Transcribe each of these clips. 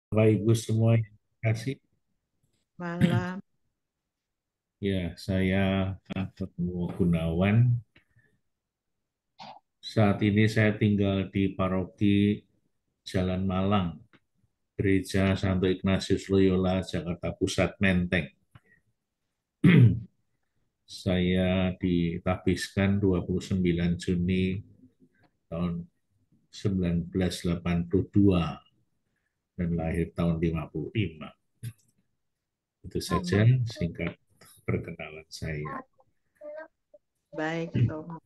Bapak Ibu semua, terima kasih. Malam. Ya, saya ketemu Gunawan. Saat ini saya tinggal di Paroki Jalan Malang, Gereja Santo Ignatius Loyola, Jakarta Pusat, Menteng. Saya ditahbiskan 29 Juni tahun 1982 dan lahir tahun 55. Itu saja singkat perkenalan saya. Baik, Romo.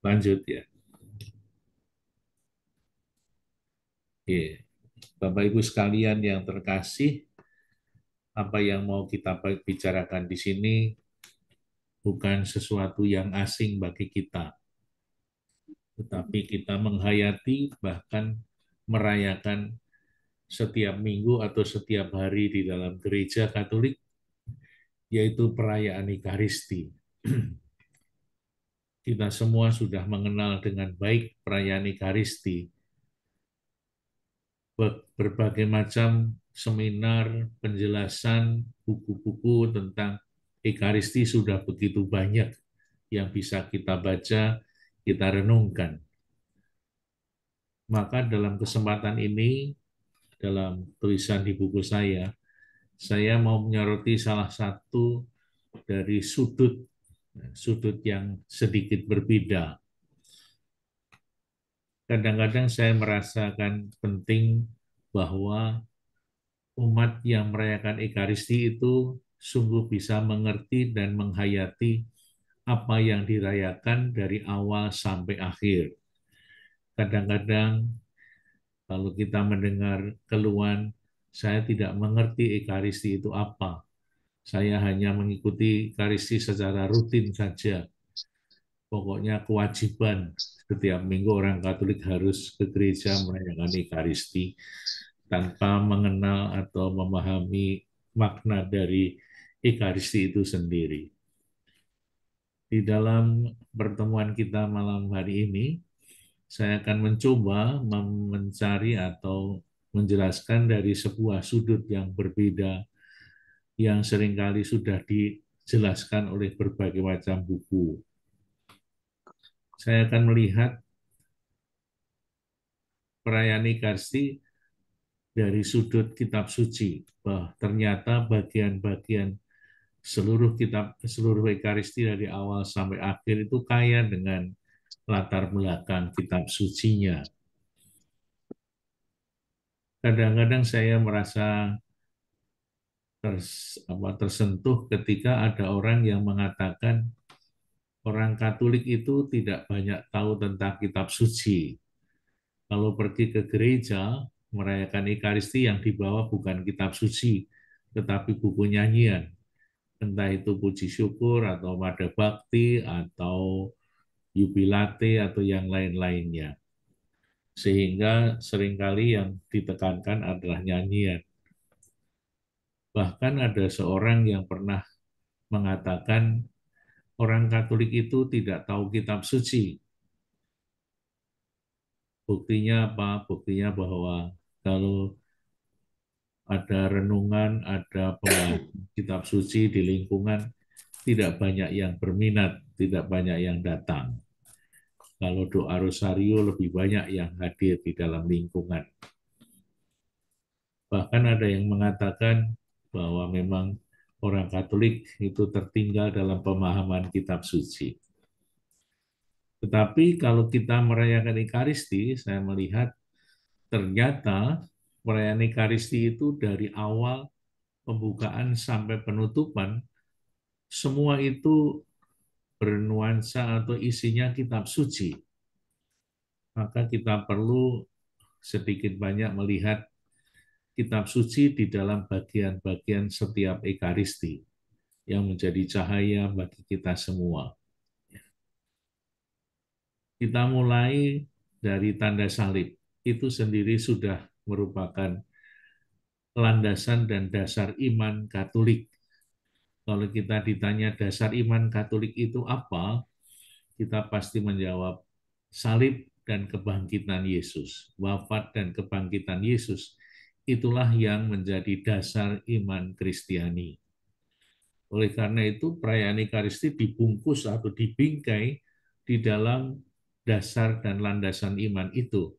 Lanjut ya. Oke. Bapak Ibu sekalian yang terkasih, apa yang mau kita bicarakan di sini bukan sesuatu yang asing bagi kita, tetapi kita menghayati bahkan merayakan setiap minggu atau setiap hari di dalam gereja Katolik, yaitu perayaan Ekaristi. Kita semua sudah mengenal dengan baik perayaan Ekaristi. Berbagai macam seminar, penjelasan, buku-buku tentang Ekaristi sudah begitu banyak yang bisa kita baca, kita renungkan. Maka dalam kesempatan ini, dalam tulisan di buku saya mau menyoroti salah satu dari sudut yang sedikit berbeda. Kadang-kadang saya merasakan penting bahwa umat yang merayakan Ekaristi itu sungguh bisa mengerti dan menghayati apa yang dirayakan dari awal sampai akhir. Kadang-kadang kalau kita mendengar keluhan, saya tidak mengerti Ekaristi itu apa. Saya hanya mengikuti Ekaristi secara rutin saja. Pokoknya kewajiban setiap minggu orang Katolik harus ke gereja merayakan Ekaristi tanpa mengenal atau memahami makna dari Ekaristi itu sendiri. Di dalam pertemuan kita malam hari ini, saya akan mencoba mencari atau menjelaskan dari sebuah sudut yang berbeda yang seringkali sudah dijelaskan oleh berbagai macam buku. Saya akan melihat perayaan Ekaristi dari sudut kitab suci, bahwa ternyata bagian-bagian seluruh Ekaristi dari awal sampai akhir itu kaya dengan latar belakang kitab sucinya. Kadang-kadang saya merasa tersentuh ketika ada orang yang mengatakan orang Katolik itu tidak banyak tahu tentang kitab suci. Kalau pergi ke gereja merayakan Ekaristi yang dibawa bukan kitab suci, tetapi buku nyanyian. Entah itu puji syukur atau mada bakti atau jubilate atau yang lain-lainnya. Sehingga seringkali yang ditekankan adalah nyanyian. Bahkan ada seorang yang pernah mengatakan orang Katolik itu tidak tahu kitab suci. Buktinya apa? Buktinya bahwa kalau ada renungan, ada pembahasan kitab suci di lingkungan, tidak banyak yang berminat, tidak banyak yang datang. Kalau doa rosario lebih banyak yang hadir di dalam lingkungan. Bahkan ada yang mengatakan bahwa memang orang Katolik itu tertinggal dalam pemahaman kitab suci. Tetapi kalau kita merayakan Ekaristi, saya melihat ternyata perayaan Ekaristi itu dari awal pembukaan sampai penutupan, semua itu bernuansa atau isinya kitab suci. Maka kita perlu sedikit banyak melihat kitab suci di dalam bagian-bagian setiap Ekaristi yang menjadi cahaya bagi kita semua. Kita mulai dari tanda salib. Itu sendiri sudah merupakan landasan dan dasar iman Katolik. Kalau kita ditanya dasar iman Katolik itu apa, kita pasti menjawab salib dan kebangkitan Yesus. Wafat dan kebangkitan Yesus, itulah yang menjadi dasar iman Kristiani. Oleh karena itu, perayaan Ekaristi dibungkus atau dibingkai di dalam dasar dan landasan iman itu.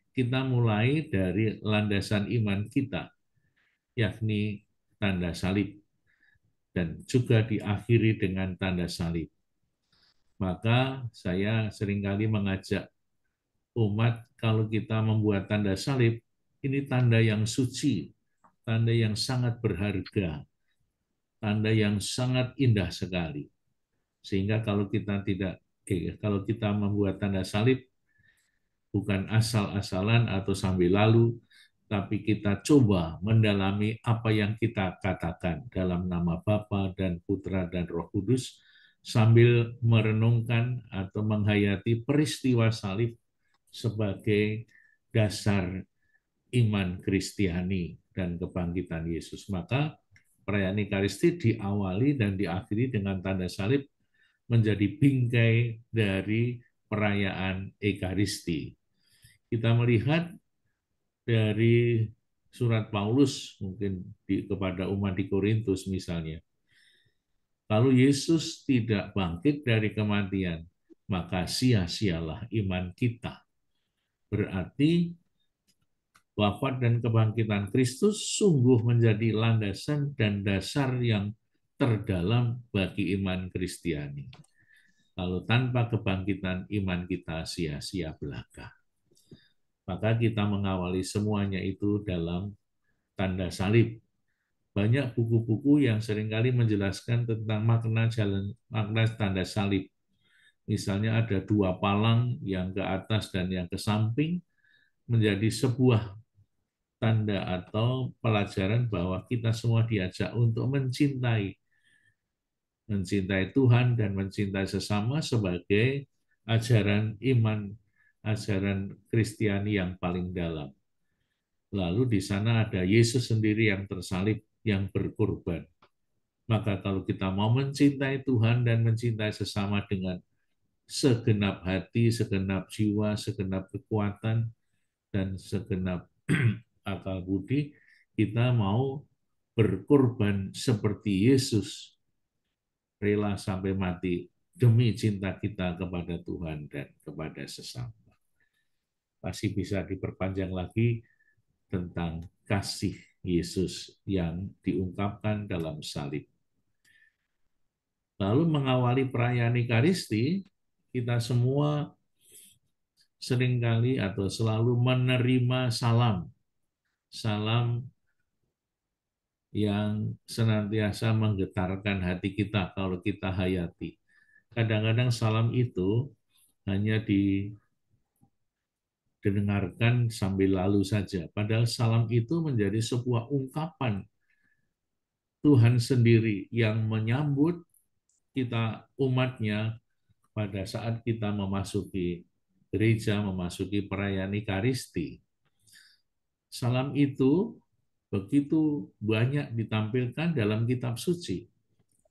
Kita mulai dari landasan iman kita, yakni tanda salib, dan juga diakhiri dengan tanda salib. Maka saya seringkali mengajak umat, kalau kita membuat tanda salib, ini tanda yang suci, tanda yang sangat berharga, tanda yang sangat indah sekali. Sehingga kalau kita membuat tanda salib, bukan asal-asalan atau sambil lalu, tapi kita coba mendalami apa yang kita katakan dalam nama Bapa dan Putra dan Roh Kudus, sambil merenungkan atau menghayati peristiwa salib sebagai dasar iman Kristiani dan kebangkitan Yesus. Maka perayaan Ekaristi diawali dan diakhiri dengan tanda salib, menjadi bingkai dari perayaan Ekaristi. Kita melihat dari surat Paulus mungkin kepada umat di Korintus misalnya. Kalau Yesus tidak bangkit dari kematian, maka sia-sialah iman kita. Berarti wafat dan kebangkitan Kristus sungguh menjadi landasan dan dasar yang terdalam bagi iman Kristiani. Kalau tanpa kebangkitan, iman kita sia-sia belaka. Maka kita mengawali semuanya itu dalam tanda salib. Banyak buku-buku yang seringkali menjelaskan tentang makna tanda salib. Misalnya ada dua palang, yang ke atas dan yang ke samping, menjadi sebuah tanda atau pelajaran bahwa kita semua diajak untuk mencintai Tuhan dan mencintai sesama sebagai ajaran iman, ajaran Kristiani yang paling dalam. Lalu di sana ada Yesus sendiri yang tersalib, yang berkorban. Maka kalau kita mau mencintai Tuhan dan mencintai sesama dengan segenap hati, segenap jiwa, segenap kekuatan, dan segenap akal budi, kita mau berkorban seperti Yesus, rela sampai mati demi cinta kita kepada Tuhan dan kepada sesama. Pasti bisa diperpanjang lagi tentang kasih Yesus yang diungkapkan dalam salib. Lalu mengawali perayaan Ekaristi, kita semua seringkali atau selalu menerima salam. Salam yang senantiasa menggetarkan hati kita kalau kita hayati. Kadang-kadang salam itu hanya didengarkan sambil lalu saja. Padahal salam itu menjadi sebuah ungkapan Tuhan sendiri yang menyambut kita umatnya pada saat kita memasuki gereja, memasuki perayaan Ekaristi. Salam itu begitu banyak ditampilkan dalam kitab suci.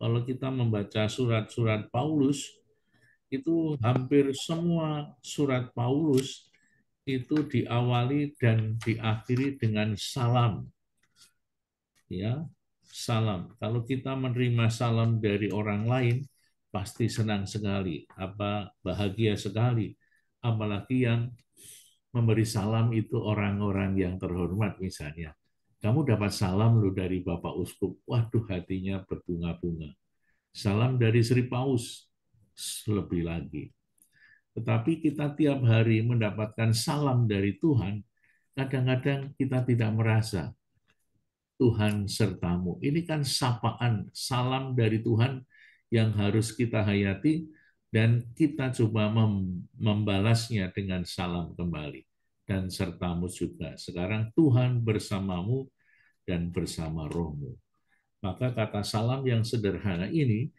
Kalau kita membaca surat-surat Paulus, itu hampir semua surat Paulus itu diawali dan diakhiri dengan salam. Ya, salam. Kalau kita menerima salam dari orang lain, pasti senang sekali, bahagia sekali. Apalagi yang memberi salam itu orang-orang yang terhormat misalnya. Kamu dapat salam lu dari Bapak Uskup, waduh hatinya berbunga-bunga. Salam dari Sri Paus, lebih lagi. Tetapi kita tiap hari mendapatkan salam dari Tuhan, kadang-kadang kita tidak merasa Tuhan sertamu. Ini kan sapaan, salam dari Tuhan yang harus kita hayati dan kita coba membalasnya dengan salam kembali. Dan sertamu juga. Sekarang Tuhan bersamamu dan bersama rohmu. Maka kata salam yang sederhana ini,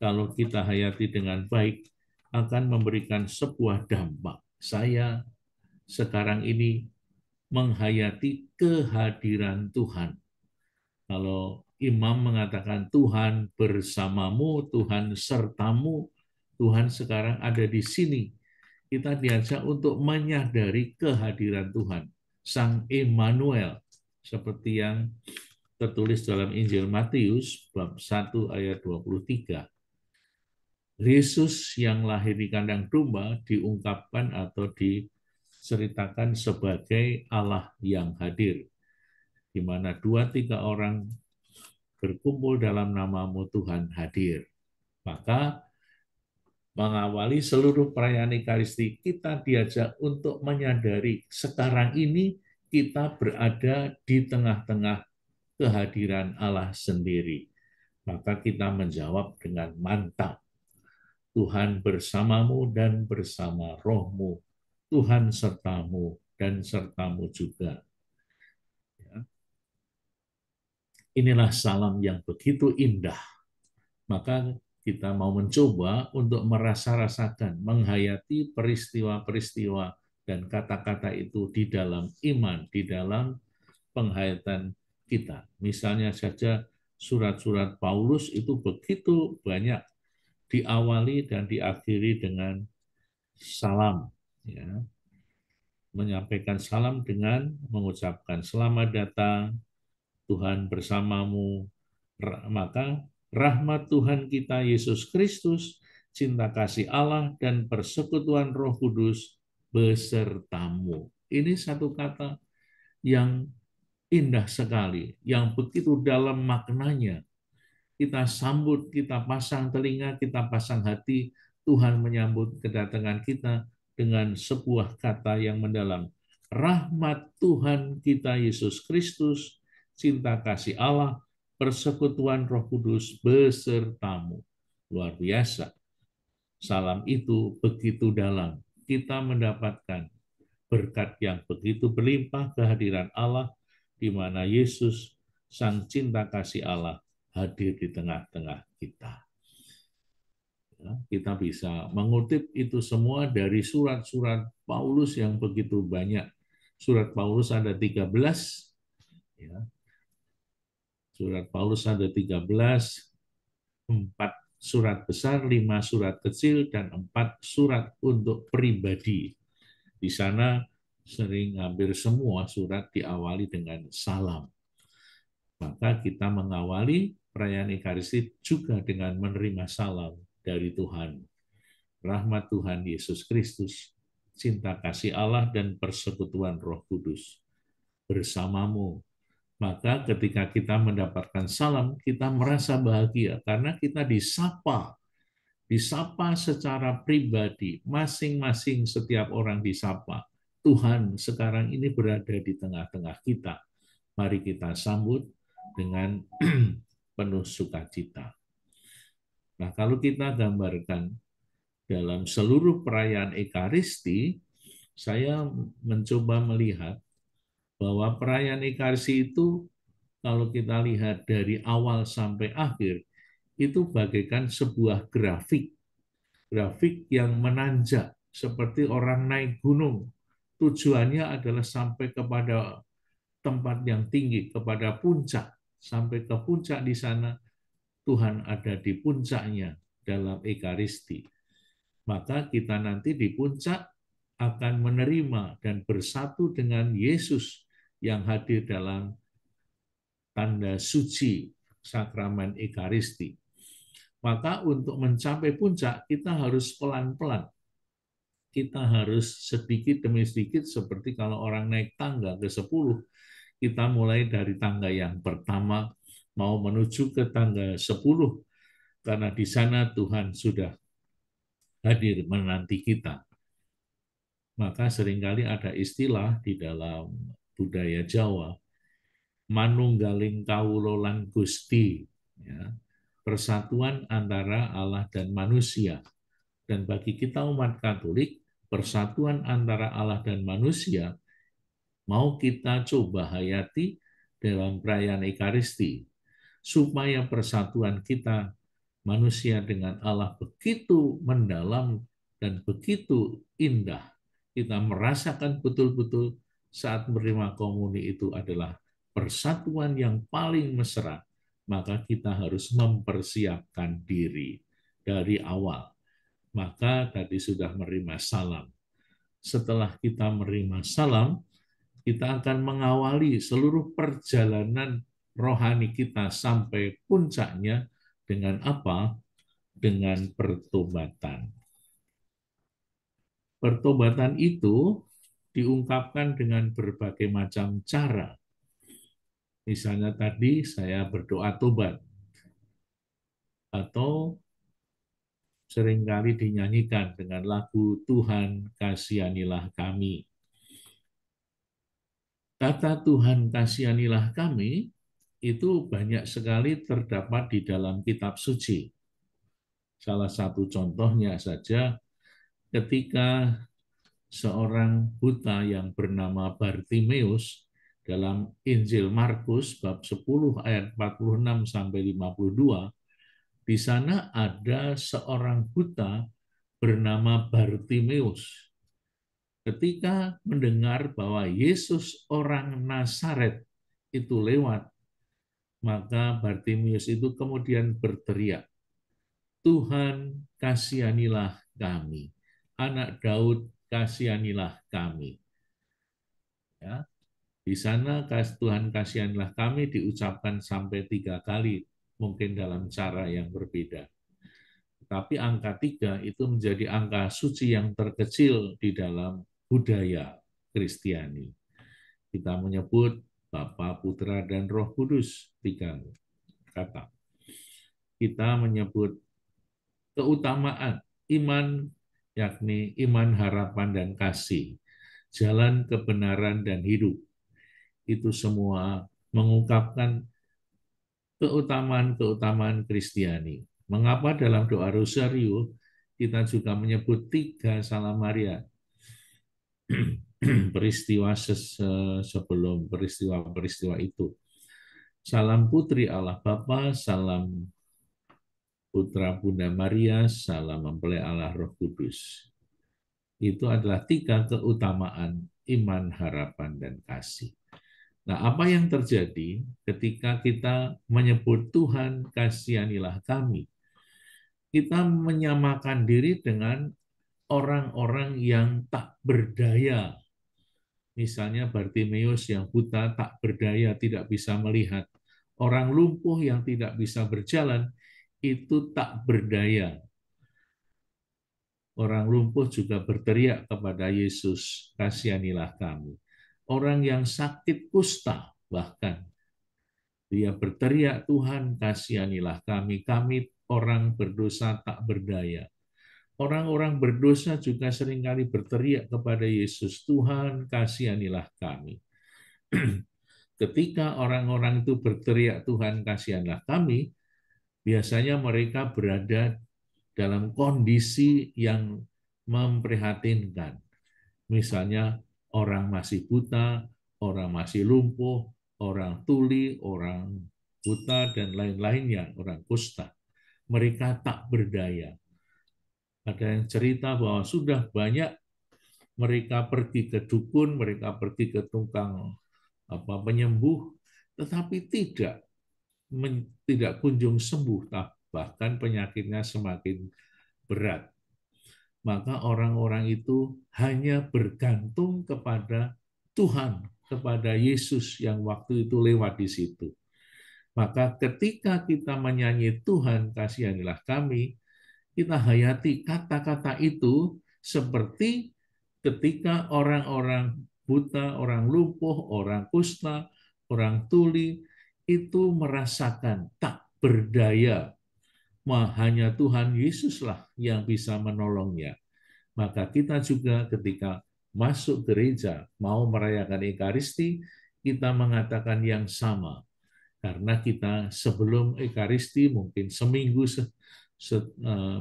kalau kita hayati dengan baik, akan memberikan sebuah dampak. Saya sekarang ini menghayati kehadiran Tuhan. Kalau imam mengatakan Tuhan bersamamu, Tuhan sertamu, Tuhan sekarang ada di sini. kita diajak untuk menyadari kehadiran Tuhan, Sang Immanuel, seperti yang tertulis dalam Injil Matius bab 1 ayat 23. Yesus yang lahir di kandang domba diungkapkan atau diceritakan sebagai Allah yang hadir, di mana 2-3 orang berkumpul dalam namamu Tuhan hadir. Maka mengawali seluruh perayaan Ekaristi, kita diajak untuk menyadari sekarang ini kita berada di tengah-tengah kehadiran Allah sendiri. Maka kita menjawab dengan mantap, Tuhan bersamamu dan bersama rohmu, Tuhan sertamu dan sertamu juga. Inilah salam yang begitu indah. Maka kita mau mencoba untuk merasa-rasakan, menghayati peristiwa-peristiwa dan kata-kata itu di dalam iman, di dalam penghayatan kita. Misalnya saja surat-surat Paulus itu begitu banyak diawali dan diakhiri dengan salam. Ya. Menyampaikan salam dengan mengucapkan selamat datang, Tuhan bersamamu, maka rahmat Tuhan kita Yesus Kristus, cinta kasih Allah, dan persekutuan Roh Kudus besertamu. Ini satu kata yang indah sekali, yang begitu dalam maknanya. Kita sambut, kita pasang telinga, kita pasang hati, Tuhan menyambut kedatangan kita dengan sebuah kata yang mendalam. Rahmat Tuhan kita Yesus Kristus, cinta kasih Allah, persekutuan Roh Kudus besertamu. Luar biasa. Salam itu begitu dalam. Kita mendapatkan berkat yang begitu berlimpah kehadiran Allah, di mana Yesus, Sang Cinta Kasih Allah, hadir di tengah-tengah kita. Ya, kita bisa mengutip itu semua dari surat-surat Paulus yang begitu banyak. Surat Paulus ada 13, ya. Surat Paulus ada 13, 4 surat besar, 5 surat kecil, dan 4 surat untuk pribadi. Di sana sering hampir semua surat diawali dengan salam. Maka kita mengawali perayaan Ekaristi juga dengan menerima salam dari Tuhan. Rahmat Tuhan Yesus Kristus, cinta kasih Allah, dan persekutuan Roh Kudus bersamamu. Maka ketika kita mendapatkan salam, kita merasa bahagia karena kita disapa secara pribadi, masing-masing setiap orang disapa. Tuhan sekarang ini berada di tengah-tengah kita. Mari kita sambut dengan penuh sukacita. Nah, kalau kita gambarkan dalam seluruh perayaan Ekaristi, saya mencoba melihat bahwa perayaan Ekaristi itu kalau kita lihat dari awal sampai akhir, itu bagaikan sebuah grafik yang menanjak seperti orang naik gunung. Tujuannya adalah sampai kepada tempat yang tinggi, kepada puncak. Sampai ke puncak di sana, Tuhan ada di puncaknya dalam Ekaristi. Maka kita nanti di puncak akan menerima dan bersatu dengan Yesus yang hadir dalam tanda suci sakramen Ekaristi. Maka untuk mencapai puncak, kita harus pelan-pelan. Kita harus sedikit demi sedikit, seperti kalau orang naik tangga ke 10, kita mulai dari tangga yang pertama, mau menuju ke tangga 10, karena di sana Tuhan sudah hadir menanti kita. Maka seringkali ada istilah di dalam budaya Jawa, manunggaling kawula lan Gusti, ya, persatuan antara Allah dan manusia. Dan bagi kita umat Katolik, persatuan antara Allah dan manusia mau kita coba hayati dalam perayaan Ekaristi, supaya persatuan kita manusia dengan Allah begitu mendalam dan begitu indah. Kita merasakan betul-betul saat menerima komuni itu adalah persatuan yang paling mesra. Maka kita harus mempersiapkan diri dari awal. Maka tadi sudah menerima salam. setelah kita menerima salam, kita akan mengawali seluruh perjalanan rohani kita sampai puncaknya dengan apa? Dengan pertobatan. Pertobatan itu diungkapkan dengan berbagai macam cara. Misalnya tadi saya berdoa tobat, atau seringkali dinyanyikan dengan lagu Tuhan kasihanilah kami. Kata Tuhan kasihanilah kami itu banyak sekali terdapat di dalam kitab suci. Salah satu contohnya saja ketika seorang buta yang bernama Bartimeus dalam Injil Markus bab 10 ayat 46 sampai 52, di sana ada seorang buta bernama Bartimeus. Ketika mendengar bahwa Yesus orang Nazaret itu lewat, maka Bartimeus itu kemudian berteriak, Tuhan kasihanilah kami, anak Daud kasihanilah kami. Ya, di sana Tuhan kasihanilah kami diucapkan sampai 3 kali, mungkin dalam cara yang berbeda. Tapi angka 3 itu menjadi angka suci yang terkecil di dalam budaya Kristiani. Kita menyebut Bapa, Putra, dan Roh Kudus, 3 kata. Kita menyebut keutamaan iman, yakni iman, harapan, dan kasih. Jalan kebenaran dan hidup. Itu semua mengungkapkan keutamaan-keutamaan Kristiani. Mengapa dalam doa Rosario kita juga menyebut 3 Salam Maria? Peristiwa sebelum peristiwa-peristiwa itu. Salam Putri Allah Bapa, salam Putra Bunda Maria, salam mempelai Allah Roh Kudus. Itu adalah 3 keutamaan iman, harapan, dan kasih. Nah, apa yang terjadi ketika kita menyebut Tuhan kasihanilah kami? Kita menyamakan diri dengan orang-orang yang tak berdaya. Misalnya Bartimeus yang buta, tak berdaya, tidak bisa melihat. Orang lumpuh yang tidak bisa berjalan, itu tak berdaya. Orang lumpuh juga berteriak kepada Yesus, kasihanilah kami. Orang yang sakit kusta, bahkan dia berteriak, Tuhan kasihanilah kami, kami orang berdosa tak berdaya. Orang-orang berdosa juga seringkali berteriak kepada Yesus, Tuhan kasihanilah kami. Ketika orang-orang itu berteriak, Tuhan kasihanlah kami, biasanya mereka berada dalam kondisi yang memprihatinkan. Misalnya orang masih buta, orang masih lumpuh, orang tuli, orang buta, dan lain-lainnya, orang kusta. Mereka tak berdaya. Ada yang cerita bahwa sudah banyak mereka pergi ke dukun, mereka pergi ke tukang penyembuh, tetapi tidak kunjung sembuh, bahkan penyakitnya semakin berat. Maka orang-orang itu hanya bergantung kepada Tuhan, kepada Yesus yang waktu itu lewat di situ. Maka ketika kita menyanyi Tuhan kasihanilah kami, kita hayati kata-kata itu seperti ketika orang-orang buta, orang lumpuh, orang kusta, orang tuli itu merasakan tak berdaya, hanya Tuhan Yesuslah yang bisa menolongnya. Maka kita juga ketika masuk gereja, mau merayakan Ekaristi, kita mengatakan yang sama. Karena kita sebelum Ekaristi, mungkin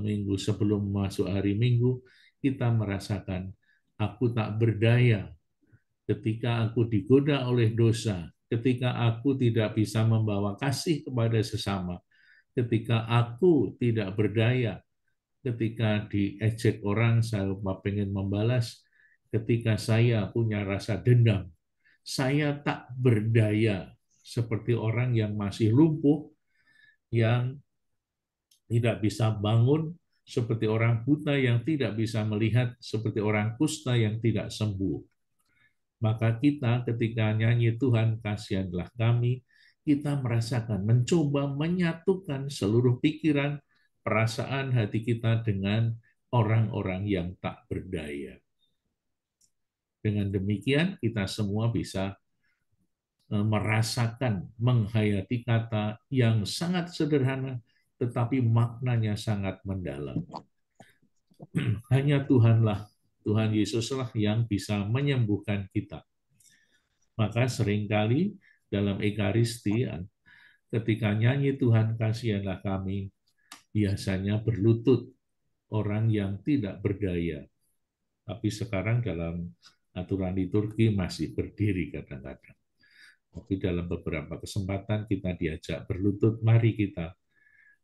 minggu sebelum masuk hari Minggu, kita merasakan, aku tak berdaya ketika aku digoda oleh dosa, ketika aku tidak bisa membawa kasih kepada sesama, ketika aku tidak berdaya, ketika diejek orang, saya ingin membalas, ketika saya punya rasa dendam, saya tak berdaya seperti orang yang masih lumpuh, yang tidak bisa bangun, seperti orang buta yang tidak bisa melihat, seperti orang kusta yang tidak sembuh. Maka kita ketika nyanyi Tuhan kasihanlah kami, kita merasakan, mencoba menyatukan seluruh pikiran, perasaan hati kita dengan orang-orang yang tak berdaya. Dengan demikian kita semua bisa merasakan, menghayati kata yang sangat sederhana, tetapi maknanya sangat mendalam. Hanya Tuhanlah, Tuhan Yesuslah yang bisa menyembuhkan kita. Maka seringkali dalam Ekaristi, ketika nyanyi Tuhan kasihanlah kami, biasanya berlutut orang yang tidak berdaya. Tapi sekarang dalam aturan liturgi masih berdiri kadang-kadang. Tapi dalam beberapa kesempatan kita diajak berlutut, mari kita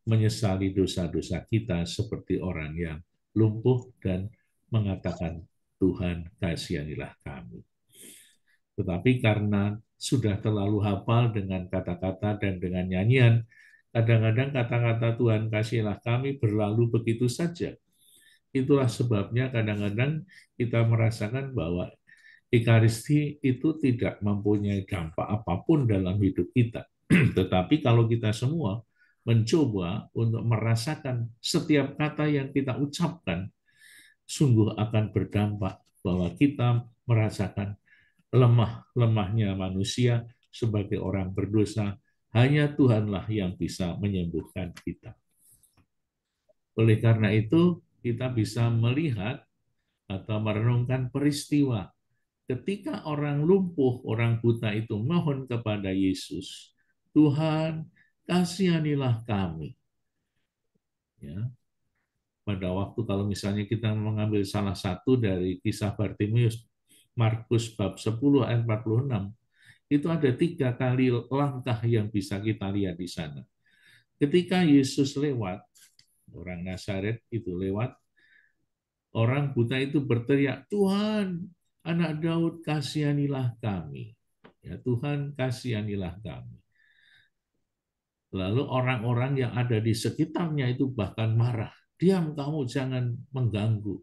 menyesali dosa-dosa kita seperti orang yang lumpuh dan mengatakan, Tuhan kasihanilah kami. Tetapi karena sudah terlalu hafal dengan kata-kata dan dengan nyanyian, kadang-kadang kata-kata Tuhan kasihlah kami berlalu begitu saja. Itulah sebabnya kadang-kadang kita merasakan bahwa Ekaristi itu tidak mempunyai dampak apapun dalam hidup kita. Tetapi kalau kita semua mencoba untuk merasakan setiap kata yang kita ucapkan, sungguh akan berdampak bahwa kita merasakan lemah-lemahnya manusia sebagai orang berdosa, hanya Tuhanlah yang bisa menyembuhkan kita. Oleh karena itu, kita bisa melihat atau merenungkan peristiwa ketika orang lumpuh, orang buta itu mohon kepada Yesus, Tuhan, kasihanilah kami. Ya. Pada waktu kalau misalnya kita mengambil salah satu dari kisah Bartimius, Markus bab 10 ayat 46, itu ada 3 kali langkah yang bisa kita lihat di sana. Ketika Yesus lewat, orang Nazaret itu lewat, orang buta itu berteriak, Tuhan, anak Daud, kasihanilah kami. Ya, Tuhan, kasihanilah kami. Lalu orang-orang yang ada di sekitarnya itu bahkan marah. Diam kamu, jangan mengganggu.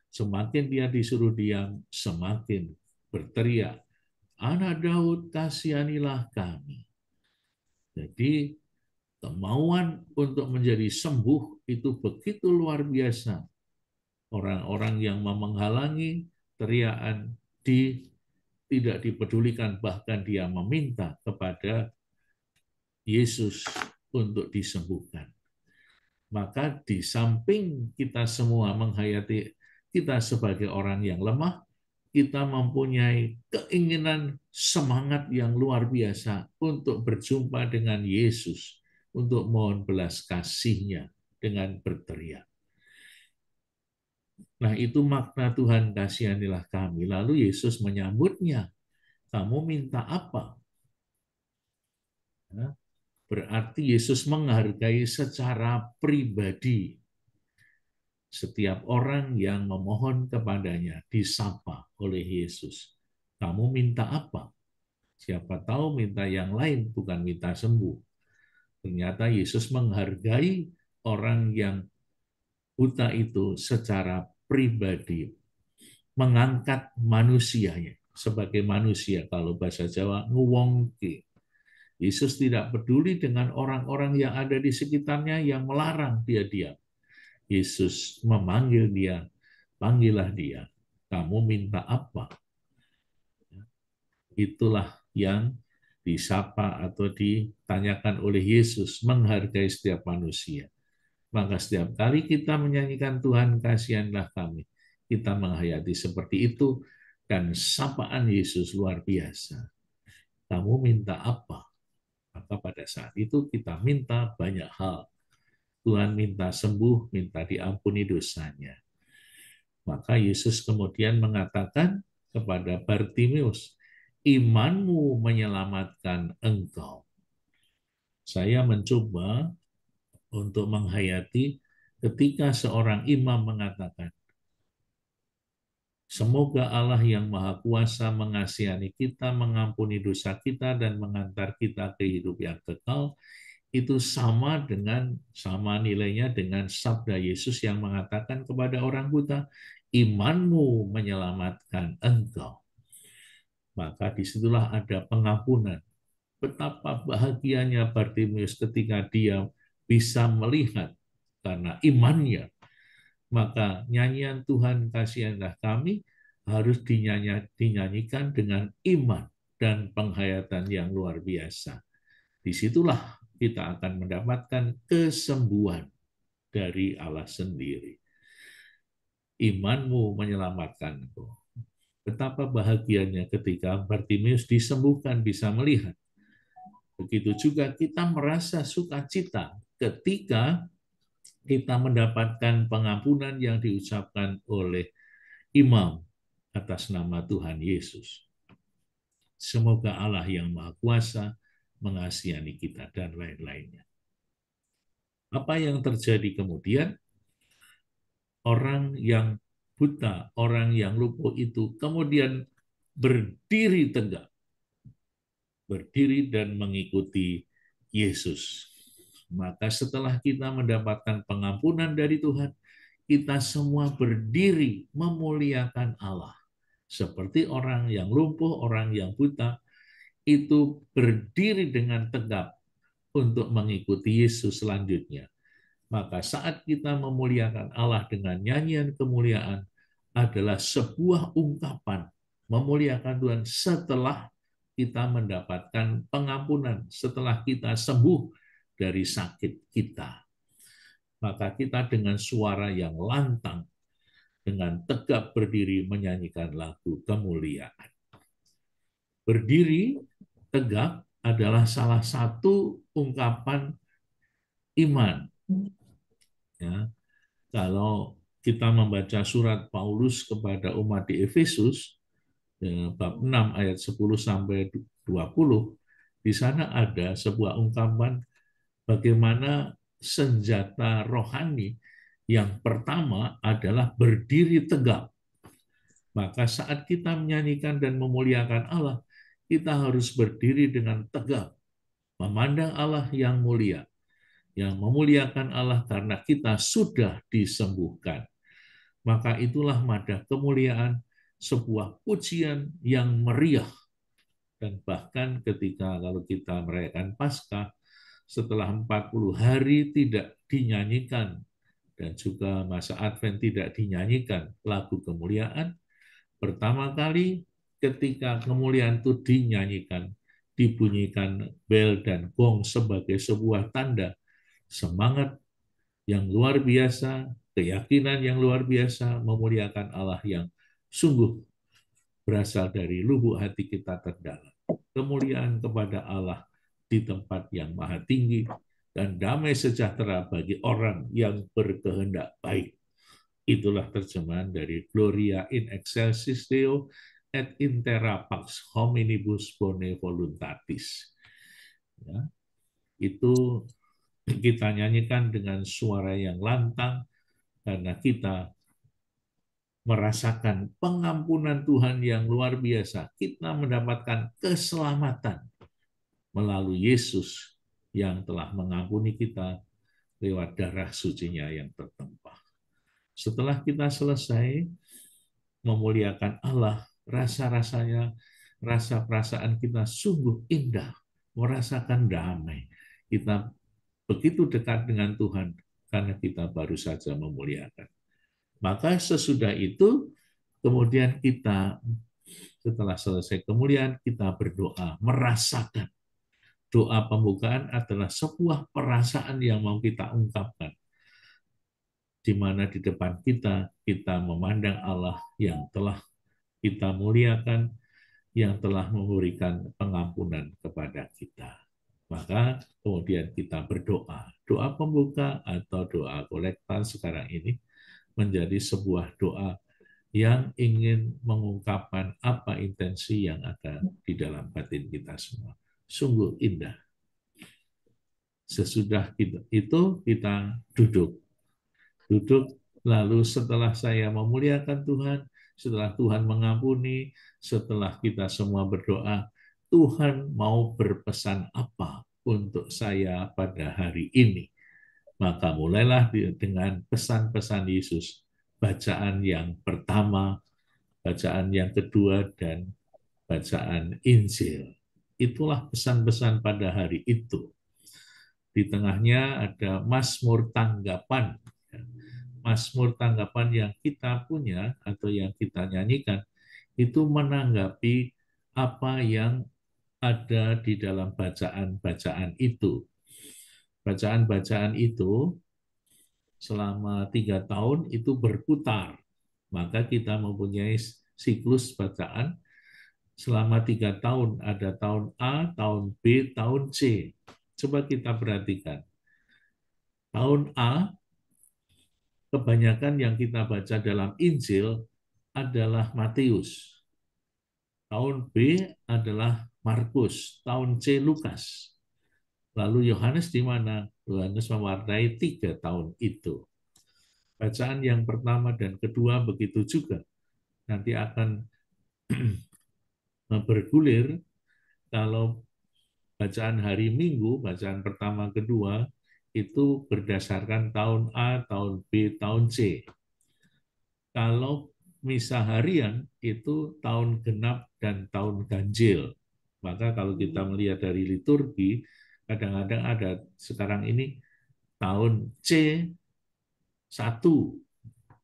Semakin dia disuruh diam, semakin berteriak, anak Daud, kasihanilah kami. Jadi kemauan untuk menjadi sembuh itu begitu luar biasa. Orang-orang yang menghalangi teriakan tidak dipedulikan, bahkan dia meminta kepada Yesus untuk disembuhkan. Maka di samping kita semua menghayati kita sebagai orang yang lemah, kita mempunyai keinginan semangat yang luar biasa untuk berjumpa dengan Yesus, untuk mohon belas kasih-Nya dengan berteriak. Nah, itu makna Tuhan kasihanilah kami. Lalu Yesus menyambutnya. Kamu minta apa? Nah, berarti Yesus menghargai secara pribadi setiap orang yang memohon kepadanya, disapa oleh Yesus. Kamu minta apa? Siapa tahu minta yang lain, bukan minta sembuh. Ternyata Yesus menghargai orang yang buta itu secara pribadi, mengangkat manusianya sebagai manusia. Kalau bahasa Jawa, nguwongke. Yesus tidak peduli dengan orang-orang yang ada di sekitarnya yang melarang dia diam. Yesus memanggil dia, panggillah dia. Kamu minta apa? Itulah yang disapa atau ditanyakan oleh Yesus, menghargai setiap manusia. Maka setiap kali kita menyanyikan Tuhan kasihanlah kami, kita menghayati seperti itu, dan sapaan Yesus luar biasa. Kamu minta apa? Maka pada saat itu kita minta banyak hal. Tuhan minta sembuh, minta diampuni dosanya. Maka Yesus kemudian mengatakan kepada Bartimius, imanmu menyelamatkan engkau. Saya mencoba untuk menghayati ketika seorang imam mengatakan, semoga Allah yang Maha Kuasa mengasihani kita, mengampuni dosa kita, dan mengantar kita ke hidup yang kekal. itu sama nilainya dengan sabda Yesus yang mengatakan kepada orang buta, imanmu menyelamatkan engkau. Maka disitulah ada pengampunan. Betapa bahagianya Bartimeus ketika dia bisa melihat karena imannya. Maka nyanyian Tuhan kasihanlah kami harus dinyanyikan dengan iman dan penghayatan yang luar biasa. Disitulah kita akan mendapatkan kesembuhan dari Allah sendiri. Imanmu menyelamatkanku. Betapa bahagianya ketika Bartimeus disembuhkan, bisa melihat. Begitu juga kita merasa sukacita ketika kita mendapatkan pengampunan yang diucapkan oleh imam atas nama Tuhan Yesus. Semoga Allah yang Maha Kuasa mengasihani kita dan lain-lainnya. Apa yang terjadi kemudian? Orang yang buta, orang yang lumpuh itu kemudian berdiri tegak, berdiri dan mengikuti Yesus. Maka setelah kita mendapatkan pengampunan dari Tuhan, kita semua berdiri memuliakan Allah. Seperti orang yang lumpuh, orang yang buta, itu berdiri dengan tegap untuk mengikuti Yesus selanjutnya. Maka saat kita memuliakan Allah dengan nyanyian kemuliaan adalah sebuah ungkapan memuliakan Tuhan setelah kita mendapatkan pengampunan, setelah kita sembuh dari sakit kita. Maka kita dengan suara yang lantang, dengan tegap berdiri menyanyikan lagu kemuliaan. Berdiri tegak adalah salah satu ungkapan iman. Ya, kalau kita membaca surat Paulus kepada umat di Efesus, bab 6 ayat 10 sampai 20, di sana ada sebuah ungkapan bagaimana senjata rohani yang pertama adalah berdiri tegak. Maka saat kita menyanyikan dan memuliakan Allah, kita harus berdiri dengan tegak, memandang Allah yang mulia, yang memuliakan Allah karena kita sudah disembuhkan. Maka itulah madah kemuliaan, sebuah pujian yang meriah. Dan bahkan ketika kalau kita merayakan Paskah, setelah 40 hari tidak dinyanyikan, dan juga masa Advent tidak dinyanyikan lagu kemuliaan, pertama kali ketika kemuliaan itu dinyanyikan, dibunyikan bel dan gong sebagai sebuah tanda semangat yang luar biasa, keyakinan yang luar biasa, memuliakan Allah yang sungguh berasal dari lubuk hati kita terdalam. Kemuliaan kepada Allah di tempat yang maha tinggi, dan damai sejahtera bagi orang yang berkehendak baik. Itulah terjemahan dari Gloria in excelsis Deo et in terra pax hominibus bone voluntatis. Ya, itu kita nyanyikan dengan suara yang lantang karena kita merasakan pengampunan Tuhan yang luar biasa. Kita mendapatkan keselamatan melalui Yesus yang telah mengampuni kita lewat darah sucinya yang tertumpah. Setelah kita selesai memuliakan Allah, rasa-rasanya, rasa perasaan kita sungguh indah, merasakan damai. Kita begitu dekat dengan Tuhan karena kita baru saja memuliakan. Maka sesudah itu, kemudian kita setelah selesai kemuliaan, kita berdoa, merasakan. Doa pembukaan adalah sebuah perasaan yang mau kita ungkapkan, di mana di depan kita memandang Allah yang telah kita muliakan, yang telah memberikan pengampunan kepada kita. Maka kemudian kita berdoa. Doa pembuka atau doa kolektan sekarang ini menjadi sebuah doa yang ingin mengungkapkan apa intensi yang ada di dalam batin kita semua. Sungguh indah. Sesudah itu kita duduk. Duduk, lalu setelah saya memuliakan Tuhan, setelah Tuhan mengampuni, setelah kita semua berdoa, Tuhan mau berpesan apa untuk saya pada hari ini. Maka mulailah dengan pesan-pesan Yesus, bacaan yang pertama, bacaan yang kedua, dan bacaan Injil. Itulah pesan-pesan pada hari itu. Di tengahnya ada Mazmur tanggapan. Mazmur tanggapan yang kita punya atau yang kita nyanyikan itu menanggapi apa yang ada di dalam bacaan-bacaan itu. Bacaan-bacaan itu selama 3 tahun itu berputar. Maka kita mempunyai siklus bacaan selama 3 tahun. Ada tahun A, tahun B, tahun C. Coba kita perhatikan. Tahun A, kebanyakan yang kita baca dalam Injil adalah Matius. Tahun B adalah Markus. Tahun C, Lukas. Lalu Yohanes di mana? Yohanes mewarnai 3 tahun itu. Bacaan yang pertama dan kedua begitu juga. Nanti akan bergulir kalau bacaan hari Minggu, bacaan pertama kedua, itu berdasarkan tahun A, tahun B, tahun C. Kalau misa harian itu tahun genap dan tahun ganjil. Maka kalau kita melihat dari liturgi, kadang-kadang ada sekarang ini tahun C1.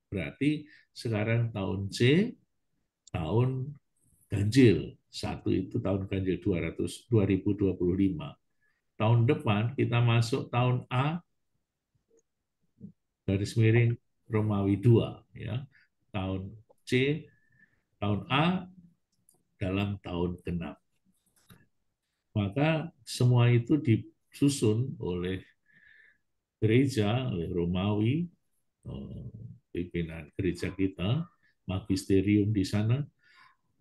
Berarti sekarang tahun C, tahun ganjil. Satu itu tahun ganjil 2025. Tahun depan kita masuk tahun A, garis miring Romawi 2. Ya. Tahun C, tahun A dalam tahun genap. Maka semua itu disusun oleh gereja, oleh Romawi, pimpinan gereja kita, magisterium di sana,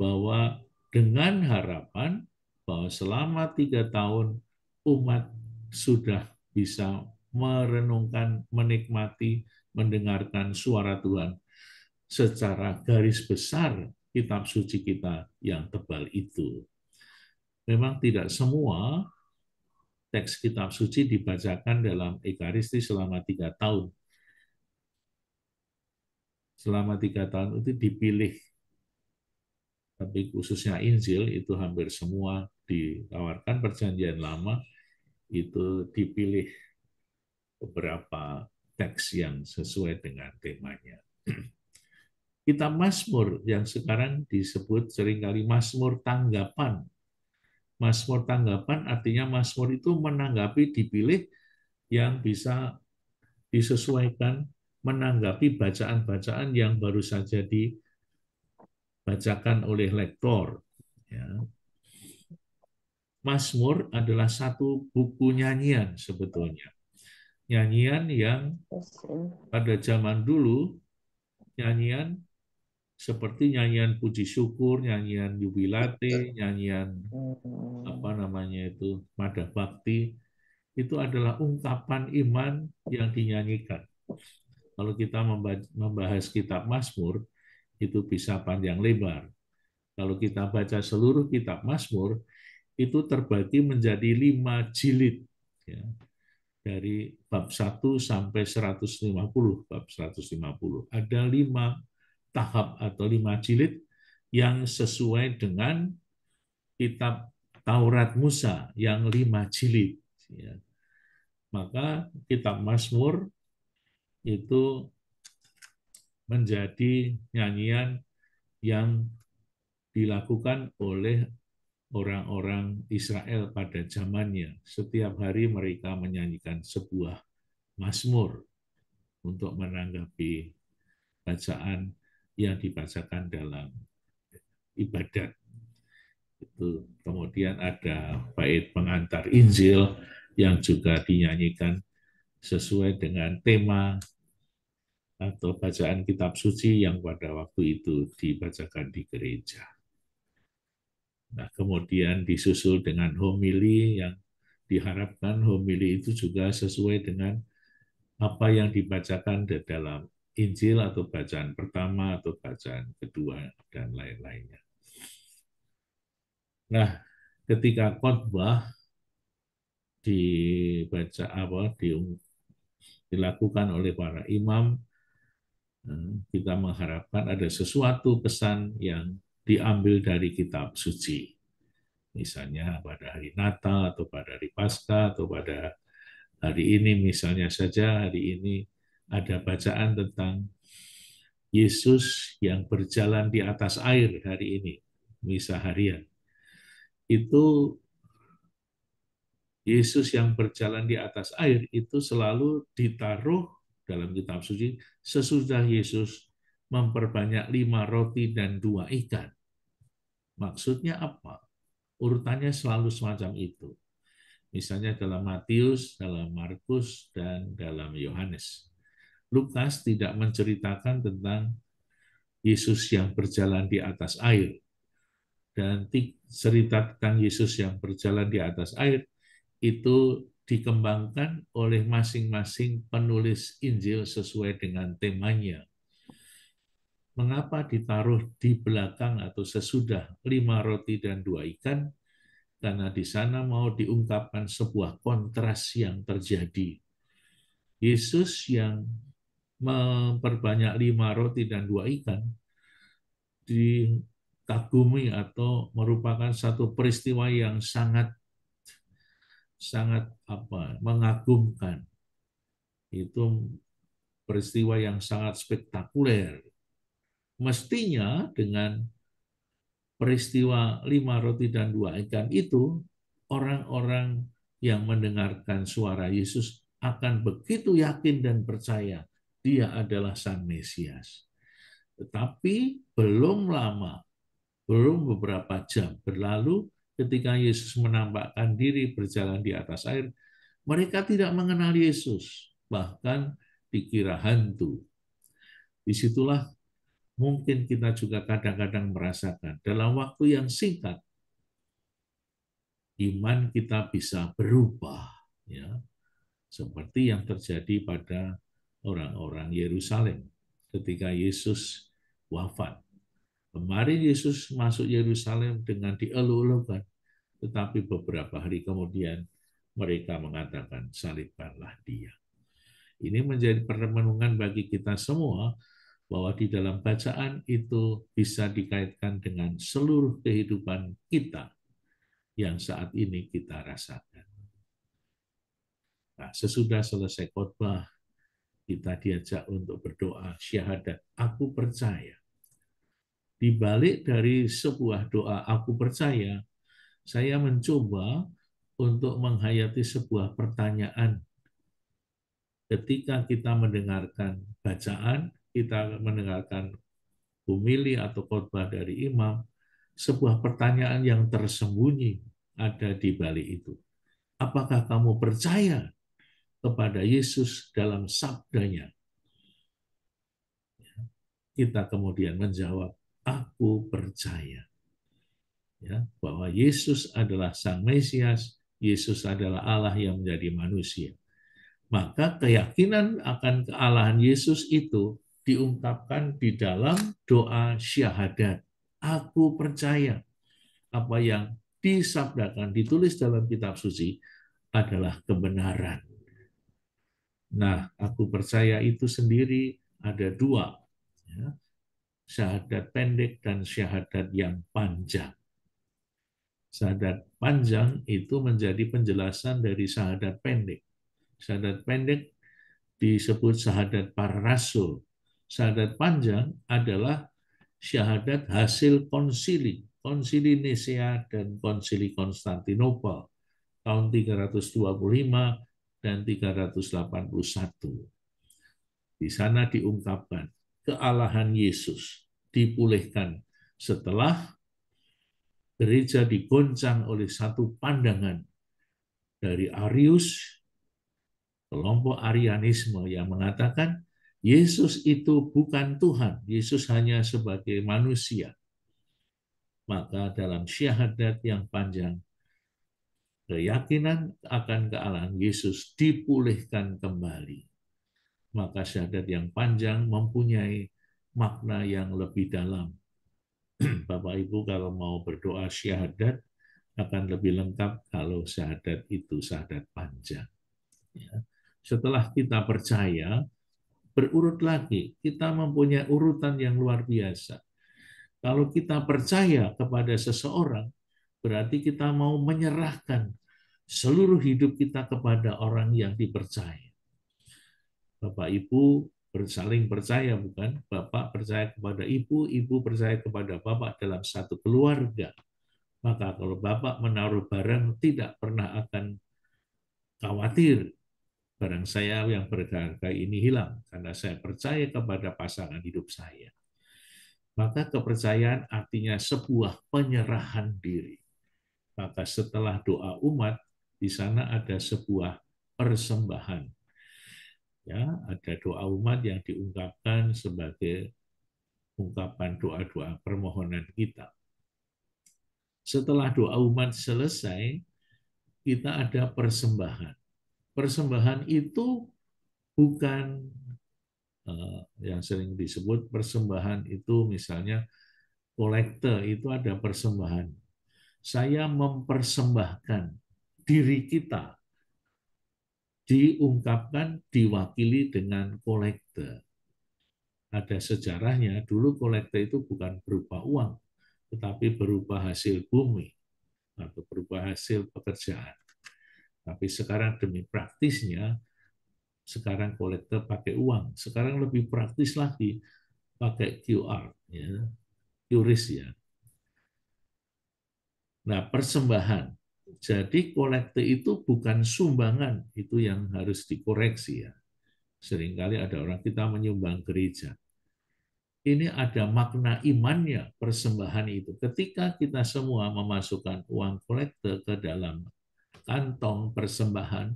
bahwa dengan harapan bahwa selama 3 tahun umat sudah bisa merenungkan, menikmati, mendengarkan suara Tuhan secara garis besar kitab suci kita yang tebal itu. Memang tidak semua teks kitab suci dibacakan dalam Ekaristi selama 3 tahun. Selama 3 tahun itu dipilih, tapi khususnya Injil itu hampir semua ditawarkan. Perjanjian Lama itu dipilih beberapa teks yang sesuai dengan temanya. Kitab Mazmur yang sekarang disebut seringkali Mazmur tanggapan. Mazmur tanggapan artinya Mazmur itu menanggapi, dipilih yang bisa disesuaikan, menanggapi bacaan-bacaan yang baru saja dibacakan oleh lektor. Ya. Mazmur adalah satu buku nyanyian sebetulnya. Nyanyian yang pada zaman dulu, nyanyian seperti nyanyian puji syukur, nyanyian jubilate, nyanyian apa namanya itu, madah bakti, itu adalah ungkapan iman yang dinyanyikan. Kalau kita membahas kitab Mazmur, itu bisa panjang lebar. Kalau kita baca seluruh kitab Mazmur, itu terbagi menjadi 5 jilid. Ya. Dari bab 1 sampai 150, bab 150. Ada 5 tahap atau 5 jilid yang sesuai dengan kitab Taurat Musa yang 5 jilid. Ya. Maka kitab Mazmur itu menjadi nyanyian yang dilakukan oleh orang-orang Israel pada zamannya. Setiap hari mereka menyanyikan sebuah mazmur untuk menanggapi bacaan yang dibacakan dalam ibadat. Itu kemudian ada bait pengantar Injil yang juga dinyanyikan sesuai dengan tema atau bacaan kitab suci yang pada waktu itu dibacakan di gereja. Nah, kemudian disusul dengan homili yang diharapkan homili itu juga sesuai dengan apa yang dibacakan di dalam Injil atau bacaan pertama atau bacaan kedua dan lain-lainnya. Nah, ketika khotbah dibaca dilakukan oleh para imam, kita mengharapkan ada sesuatu pesan yang diambil dari kitab suci. Misalnya pada hari Natal atau pada hari Paskah atau pada hari ini, misalnya saja hari ini ada bacaan tentang Yesus yang berjalan di atas air hari ini, misa harian. Itu Yesus yang berjalan di atas air itu selalu ditaruh dalam kitab suci sesudah Yesus memperbanyak 5 roti dan 2 ikan. Maksudnya apa? Urutannya selalu semacam itu. Misalnya dalam Matius, dalam Markus, dan dalam Yohanes. Lukas tidak menceritakan tentang Yesus yang berjalan di atas air. Dan cerita tentang Yesus yang berjalan di atas air itu dikembangkan oleh masing-masing penulis Injil sesuai dengan temanya. Mengapa ditaruh di belakang atau sesudah 5 roti dan 2 ikan? Karena di sana mau diungkapkan sebuah kontras yang terjadi. Yesus yang memperbanyak 5 roti dan 2 ikan dikagumi atau merupakan satu peristiwa yang sangat mengagumkan. Itu peristiwa yang sangat spektakuler. Mestinya dengan peristiwa 5 roti dan 2 ikan itu, orang-orang yang mendengarkan suara Yesus akan begitu yakin dan percaya dia adalah Sang Mesias. Tetapi belum lama, belum beberapa jam berlalu, ketika Yesus menampakkan diri berjalan di atas air, mereka tidak mengenal Yesus, bahkan dikira hantu. Disitulah mungkin kita juga kadang-kadang merasakan dalam waktu yang singkat iman kita bisa berubah, ya, seperti yang terjadi pada orang-orang Yerusalem ketika Yesus wafat. Kemarin Yesus masuk Yerusalem dengan dielulukan, tetapi beberapa hari kemudian mereka mengatakan, salibkanlah dia. Ini menjadi perenungan bagi kita semua, bahwa di dalam bacaan itu bisa dikaitkan dengan seluruh kehidupan kita yang saat ini kita rasakan. Nah, sesudah selesai khotbah, kita diajak untuk berdoa syahadat, aku percaya. Di balik dari sebuah doa aku percaya, saya mencoba untuk menghayati sebuah pertanyaan. Ketika kita mendengarkan bacaan, kita mendengarkan homili atau khotbah dari imam, sebuah pertanyaan yang tersembunyi ada di balik itu. Apakah kamu percaya kepada Yesus dalam sabdanya? Kita kemudian menjawab, aku percaya. Ya, bahwa Yesus adalah Sang Mesias, Yesus adalah Allah yang menjadi manusia. Maka keyakinan akan kealahan Yesus itu diungkapkan di dalam doa syahadat. Aku percaya apa yang disabdakan, ditulis dalam kitab suci adalah kebenaran. Nah, aku percaya itu sendiri ada dua, ya, syahadat pendek dan syahadat yang panjang. Syahadat panjang itu menjadi penjelasan dari syahadat pendek. Syahadat pendek disebut syahadat para rasul. Syahadat panjang adalah syahadat hasil konsili, konsili Nisea dan konsili Konstantinopel tahun 325 dan 381. Di sana diungkapkan kealahan Yesus dipulihkan setelah gereja digoncang oleh satu pandangan dari Arius, kelompok Arianisme yang mengatakan Yesus itu bukan Tuhan, Yesus hanya sebagai manusia. Maka dalam syahadat yang panjang, keyakinan akan kealahan Yesus dipulihkan kembali. Maka syahadat yang panjang mempunyai makna yang lebih dalam. Bapak Ibu kalau mau berdoa syahadat, akan lebih lengkap kalau syahadat itu syahadat panjang. Ya. Setelah kita percaya, berurut lagi, kita mempunyai urutan yang luar biasa. Kalau kita percaya kepada seseorang, berarti kita mau menyerahkan seluruh hidup kita kepada orang yang dipercaya. Bapak Ibu saling percaya, bukan? Bapak percaya kepada Ibu, Ibu percaya kepada Bapak dalam satu keluarga. Maka kalau Bapak menaruh barang, tidak pernah akan khawatir barang saya yang berharga ini hilang, karena saya percaya kepada pasangan hidup saya. Maka kepercayaan artinya sebuah penyerahan diri. Maka setelah doa umat, di sana ada sebuah persembahan. Ya, ada doa umat yang diungkapkan sebagai ungkapan doa-doa permohonan kita. Setelah doa umat selesai, kita ada persembahan. Persembahan itu bukan yang sering disebut persembahan itu misalnya kolekte, itu ada persembahan. Saya mempersembahkan diri kita, diungkapkan, diwakili dengan kolekte. Ada sejarahnya, dulu kolekte itu bukan berupa uang, tetapi berupa hasil bumi atau berupa hasil pekerjaan. Tapi sekarang demi praktisnya, sekarang kolektor pakai uang. Sekarang lebih praktis lagi, pakai QR, ya, QRIS ya. Nah, persembahan. Jadi kolektor itu bukan sumbangan, itu yang harus dikoreksi ya. Seringkali ada orang kita menyumbang gereja. Ini ada makna imannya persembahan itu. Ketika kita semua memasukkan uang kolektor ke dalam kantong persembahan,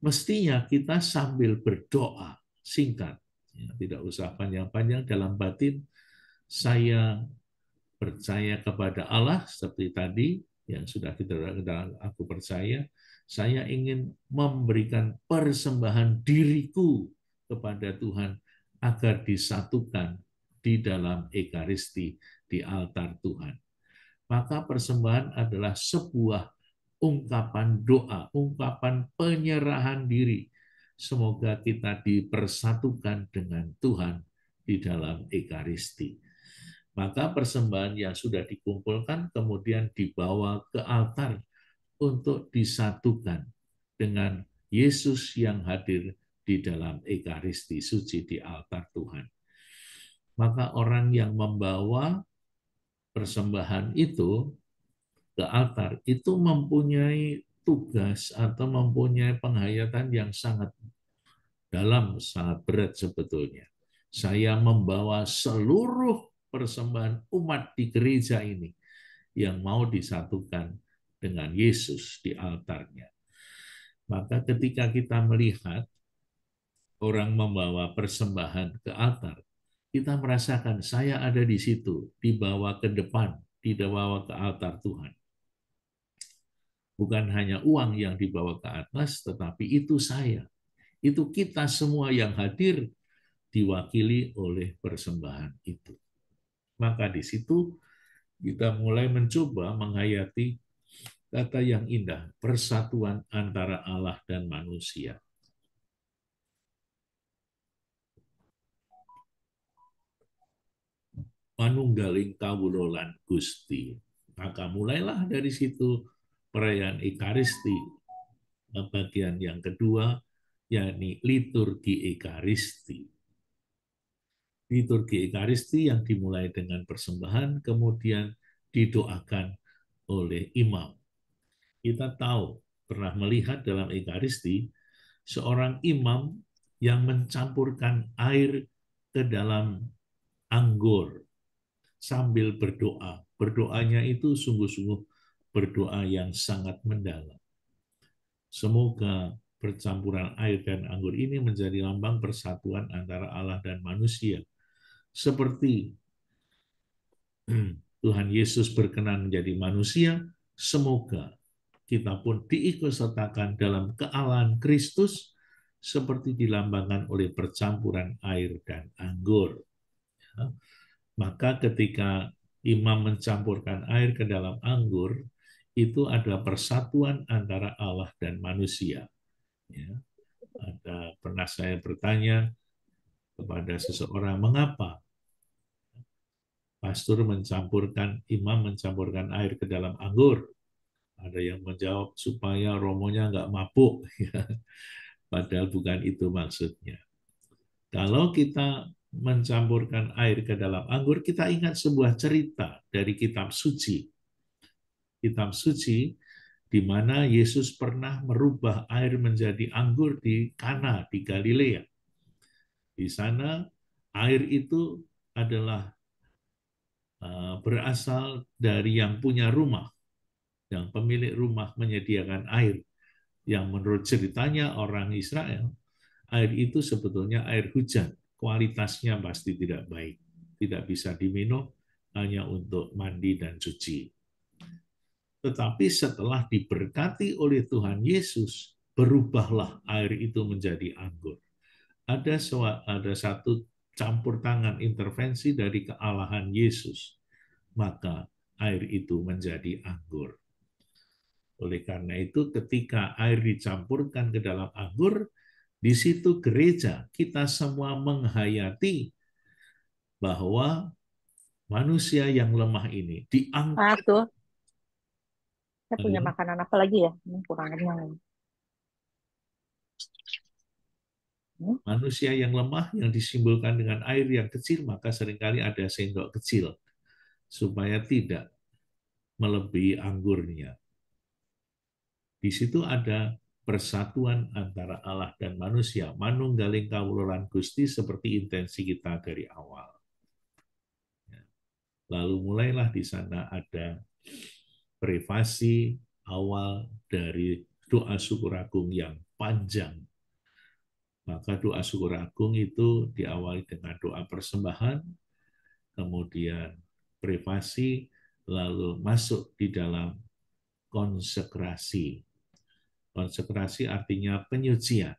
mestinya kita sambil berdoa singkat, ya, tidak usah panjang-panjang dalam batin. Saya percaya kepada Allah seperti tadi yang sudah kita katakan, aku percaya. Saya ingin memberikan persembahan diriku kepada Tuhan agar disatukan di dalam Ekaristi di altar Tuhan. Maka persembahan adalah sebuah ungkapan doa, ungkapan penyerahan diri. Semoga kita dipersatukan dengan Tuhan di dalam Ekaristi. Maka persembahan yang sudah dikumpulkan kemudian dibawa ke altar untuk disatukan dengan Yesus yang hadir di dalam Ekaristi suci di altar Tuhan. Maka orang yang membawa persembahan itu ke altar itu mempunyai tugas atau mempunyai penghayatan yang sangat dalam, sangat berat sebetulnya. Saya membawa seluruh persembahan umat di gereja ini yang mau disatukan dengan Yesus di altarnya. Maka ketika kita melihat orang membawa persembahan ke altar, kita merasakan saya ada di situ, dibawa ke depan, dibawa ke altar Tuhan. Bukan hanya uang yang dibawa ke atas, tetapi itu saya. Itu kita semua yang hadir diwakili oleh persembahan itu. Maka di situ kita mulai mencoba menghayati kata yang indah, persatuan antara Allah dan manusia. Manunggaling kawulolan Gusti. Maka mulailah dari situ perayaan Ekaristi, bagian yang kedua, yakni liturgi Ekaristi. Liturgi Ekaristi yang dimulai dengan persembahan, kemudian didoakan oleh imam. Kita tahu, pernah melihat dalam Ekaristi, seorang imam yang mencampurkan air ke dalam anggur sambil berdoa. Berdoanya itu sungguh-sungguh berdoa yang sangat mendalam. Semoga percampuran air dan anggur ini menjadi lambang persatuan antara Allah dan manusia. Seperti Tuhan Yesus berkenan menjadi manusia, semoga kita pun diikutsertakan dalam kealahan Kristus seperti dilambangkan oleh percampuran air dan anggur. Maka ketika imam mencampurkan air ke dalam anggur, itu adalah persatuan antara Allah dan manusia. Ya. Pernah saya bertanya kepada seseorang, mengapa imam mencampurkan air ke dalam anggur? Ada yang menjawab supaya romonya nggak mabuk. Ya. Padahal bukan itu maksudnya. Kalau kita mencampurkan air ke dalam anggur, kita ingat sebuah cerita dari kitab suci. Kitab suci di mana Yesus pernah merubah air menjadi anggur di Kana, di Galilea. Di sana air itu adalah berasal dari yang punya rumah, yang pemilik rumah menyediakan air, yang menurut ceritanya orang Israel, air itu sebetulnya air hujan, kualitasnya pasti tidak baik, tidak bisa diminum, hanya untuk mandi dan cuci. Tetapi setelah diberkati oleh Tuhan Yesus, berubahlah air itu menjadi anggur. Ada satu campur tangan intervensi dari kealahan Yesus, maka air itu menjadi anggur. Oleh karena itu, ketika air dicampurkan ke dalam anggur, di situ gereja, kita semua menghayati bahwa manusia yang lemah ini diangkat. Tuh, saya punya makanan apa lagi ya? Ini kurang kenyang. Manusia yang lemah yang disimbolkan dengan air yang kecil, maka seringkali ada sendok kecil, supaya tidak melebihi anggurnya. Di situ ada persatuan antara Allah dan manusia, manunggaling kawulolan Gusti seperti intensi kita dari awal. Lalu mulailah di sana ada privasi awal dari doa syukur agung yang panjang. Maka doa syukur agung itu diawali dengan doa persembahan, kemudian privasi, lalu masuk di dalam konsekrasi. Konsekrasi artinya penyucian.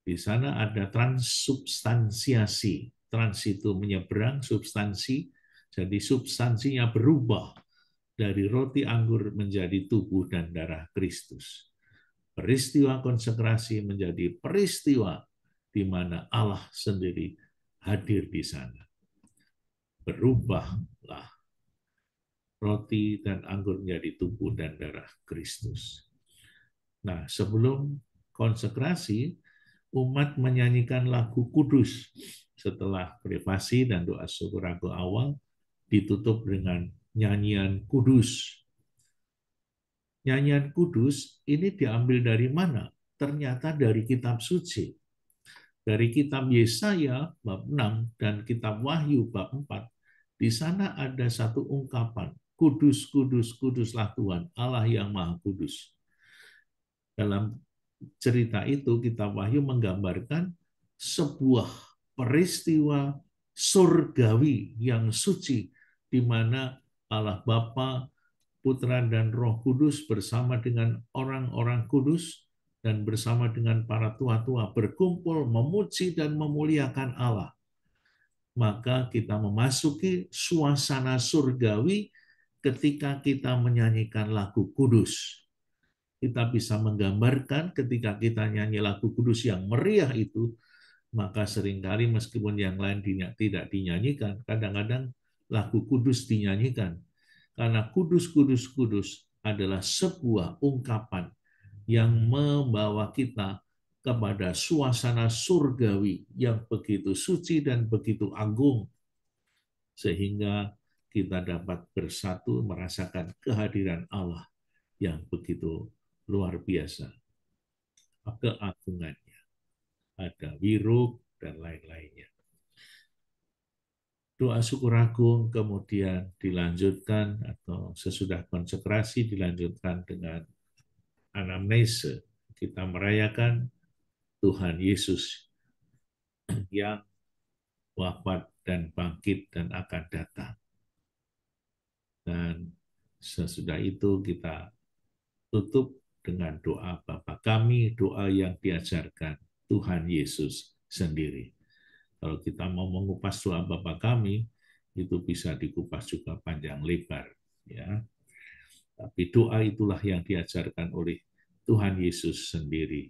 Di sana ada transubstansiasi. Trans itu menyeberang, substansi, jadi substansinya berubah dari roti anggur menjadi tubuh dan darah Kristus. Peristiwa konsekrasi menjadi peristiwa di mana Allah sendiri hadir di sana. Berubahlah roti dan anggur menjadi tubuh dan darah Kristus. Nah, sebelum konsekrasi, umat menyanyikan lagu kudus. Setelah privasi dan doa syukur agung awal, ditutup dengan nyanyian kudus. Nyanyian kudus ini diambil dari mana? Ternyata dari kitab suci. Dari kitab Yesaya bab 6 dan kitab Wahyu bab 4, di sana ada satu ungkapan, kudus, kudus, kuduslah Tuhan, Allah yang Maha Kudus. Dalam cerita itu, kitab Wahyu menggambarkan sebuah peristiwa surgawi yang suci, di mana Allah Bapa, Putra, dan Roh Kudus bersama dengan orang-orang kudus dan bersama dengan para tua-tua berkumpul memuji dan memuliakan Allah. Maka kita memasuki suasana surgawi ketika kita menyanyikan lagu kudus. Kita bisa menggambarkan ketika kita nyanyi lagu kudus yang meriah itu, maka seringkali meskipun yang lain tidak dinyanyikan, kadang-kadang lagu kudus dinyanyikan. Karena kudus, kudus, kudus adalah sebuah ungkapan yang membawa kita kepada suasana surgawi yang begitu suci dan begitu agung, sehingga kita dapat bersatu merasakan kehadiran Allah yang begitu luar biasa. Keagungannya. Ada wiruk dan lain-lainnya. Doa syukur agung kemudian dilanjutkan atau sesudah konsekrasi dilanjutkan dengan anamnese. Kita merayakan Tuhan Yesus yang wafat dan bangkit dan akan datang. Dan sesudah itu kita tutup dengan doa Bapa kami, doa yang diajarkan Tuhan Yesus sendiri. Kalau kita mau mengupas doa Bapa kami, itu bisa dikupas juga panjang lebar. Ya. Tapi doa itulah yang diajarkan oleh Tuhan Yesus sendiri.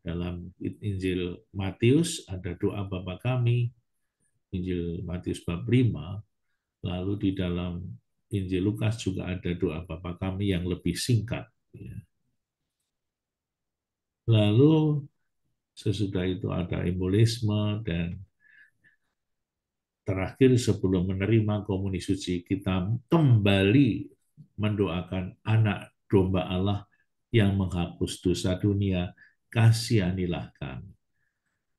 Dalam Injil Matius ada doa Bapa kami, Injil Matius bab 5, lalu di dalam Injil Lukas juga ada doa Bapa kami yang lebih singkat. Lalu sesudah itu ada embolisme, dan terakhir sebelum menerima komuni suci kita kembali mendoakan anak domba Allah yang menghapus dosa dunia, kasihanilah kami.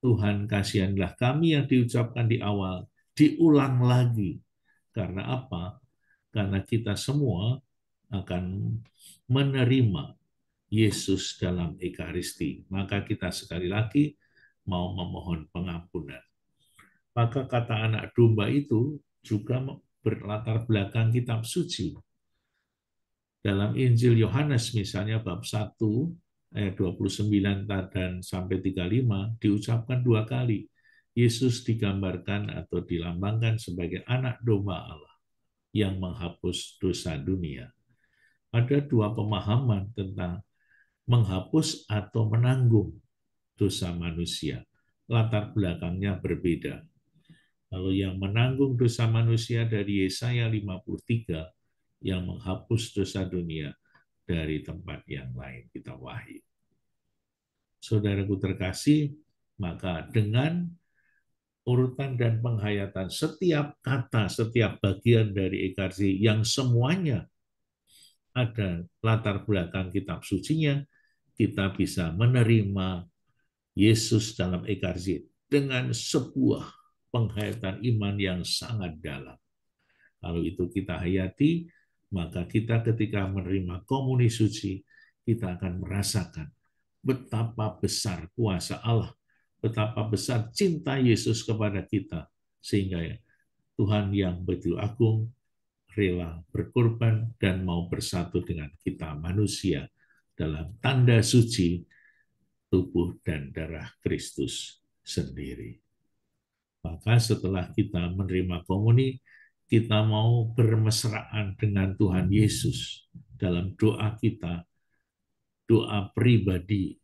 Tuhan, kasihanilah kami yang diucapkan di awal, diulang lagi. Karena apa? Karena kita semua akan menerima Yesus dalam Ekaristi. Maka kita sekali lagi mau memohon pengampunan. Maka kata anak domba itu juga berlatar belakang kitab suci. Dalam Injil Yohanes misalnya bab 1 ayat 29 dan sampai 35 diucapkan 2 kali. Yesus digambarkan atau dilambangkan sebagai anak domba Allah yang menghapus dosa dunia. Ada 2 pemahaman tentang menghapus atau menanggung dosa manusia. Latar belakangnya berbeda. Lalu yang menanggung dosa manusia dari Yesaya 53, yang menghapus dosa dunia dari tempat yang lain, kita Wahyu. Saudaraku terkasih, maka dengan urutan dan penghayatan setiap kata, setiap bagian dari Ekaristi yang semuanya ada latar belakang kitab sucinya, kita bisa menerima Yesus dalam Ekaristi dengan sebuah penghayatan iman yang sangat dalam. Kalau itu kita hayati, maka kita ketika menerima komuni suci, kita akan merasakan betapa besar kuasa Allah, betapa besar cinta Yesus kepada kita, sehingga Tuhan yang begitu agung rela berkorban dan mau bersatu dengan kita manusia dalam tanda suci tubuh dan darah Kristus sendiri. Maka setelah kita menerima komuni, kita mau bermesraan dengan Tuhan Yesus dalam doa kita, doa pribadi.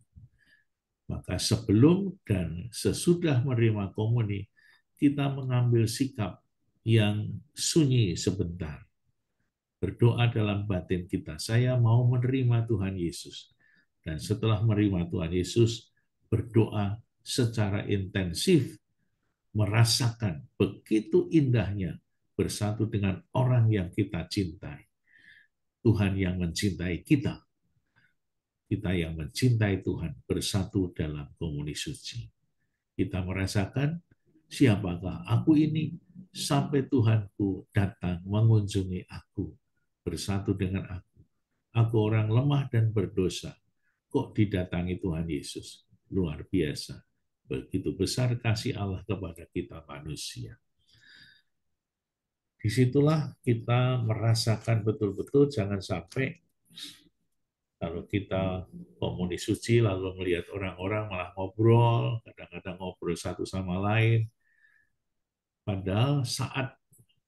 Maka sebelum dan sesudah menerima komuni, kita mengambil sikap yang sunyi sebentar. Berdoa dalam batin kita, saya mau menerima Tuhan Yesus. Dan setelah menerima Tuhan Yesus, berdoa secara intensif, merasakan begitu indahnya bersatu dengan orang yang kita cintai. Tuhan yang mencintai kita. Kita yang mencintai Tuhan bersatu dalam komuni suci. Kita merasakan siapakah aku ini sampai Tuhanku datang mengunjungi aku, bersatu dengan aku. Aku orang lemah dan berdosa. Kok didatangi Tuhan Yesus? Luar biasa. Begitu besar kasih Allah kepada kita manusia. Disitulah kita merasakan betul-betul, jangan sampai kalau kita komuni suci lalu melihat orang-orang malah ngobrol, kadang-kadang ngobrol satu sama lain. Padahal saat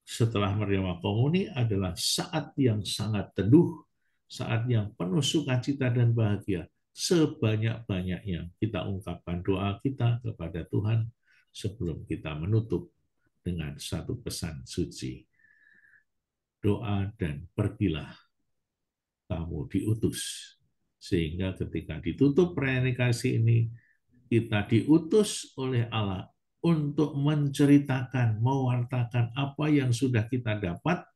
setelah menerima komuni adalah saat yang sangat teduh, saat yang penuh sukacita dan bahagia. Sebanyak-banyaknya kita ungkapkan doa kita kepada Tuhan sebelum kita menutup dengan satu pesan suci. Doa dan pergilah kamu diutus. Sehingga ketika ditutup perayaan Ekaristi ini, kita diutus oleh Allah untuk menceritakan, mewartakan apa yang sudah kita dapat,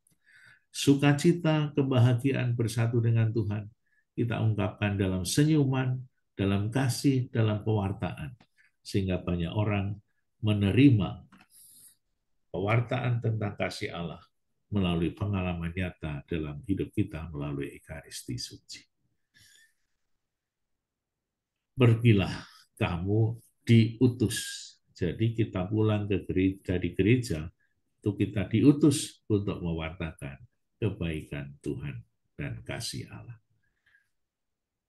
sukacita, kebahagiaan bersatu dengan Tuhan. Kita ungkapkan dalam senyuman, dalam kasih, dalam pewartaan. Sehingga banyak orang menerima pewartaan tentang kasih Allah melalui pengalaman nyata dalam hidup kita melalui Ekaristi Suci. Pergilah kamu diutus. Jadi kita pulang ke gereja, dari gereja, itu kita diutus untuk mewartakan kebaikan Tuhan dan kasih Allah.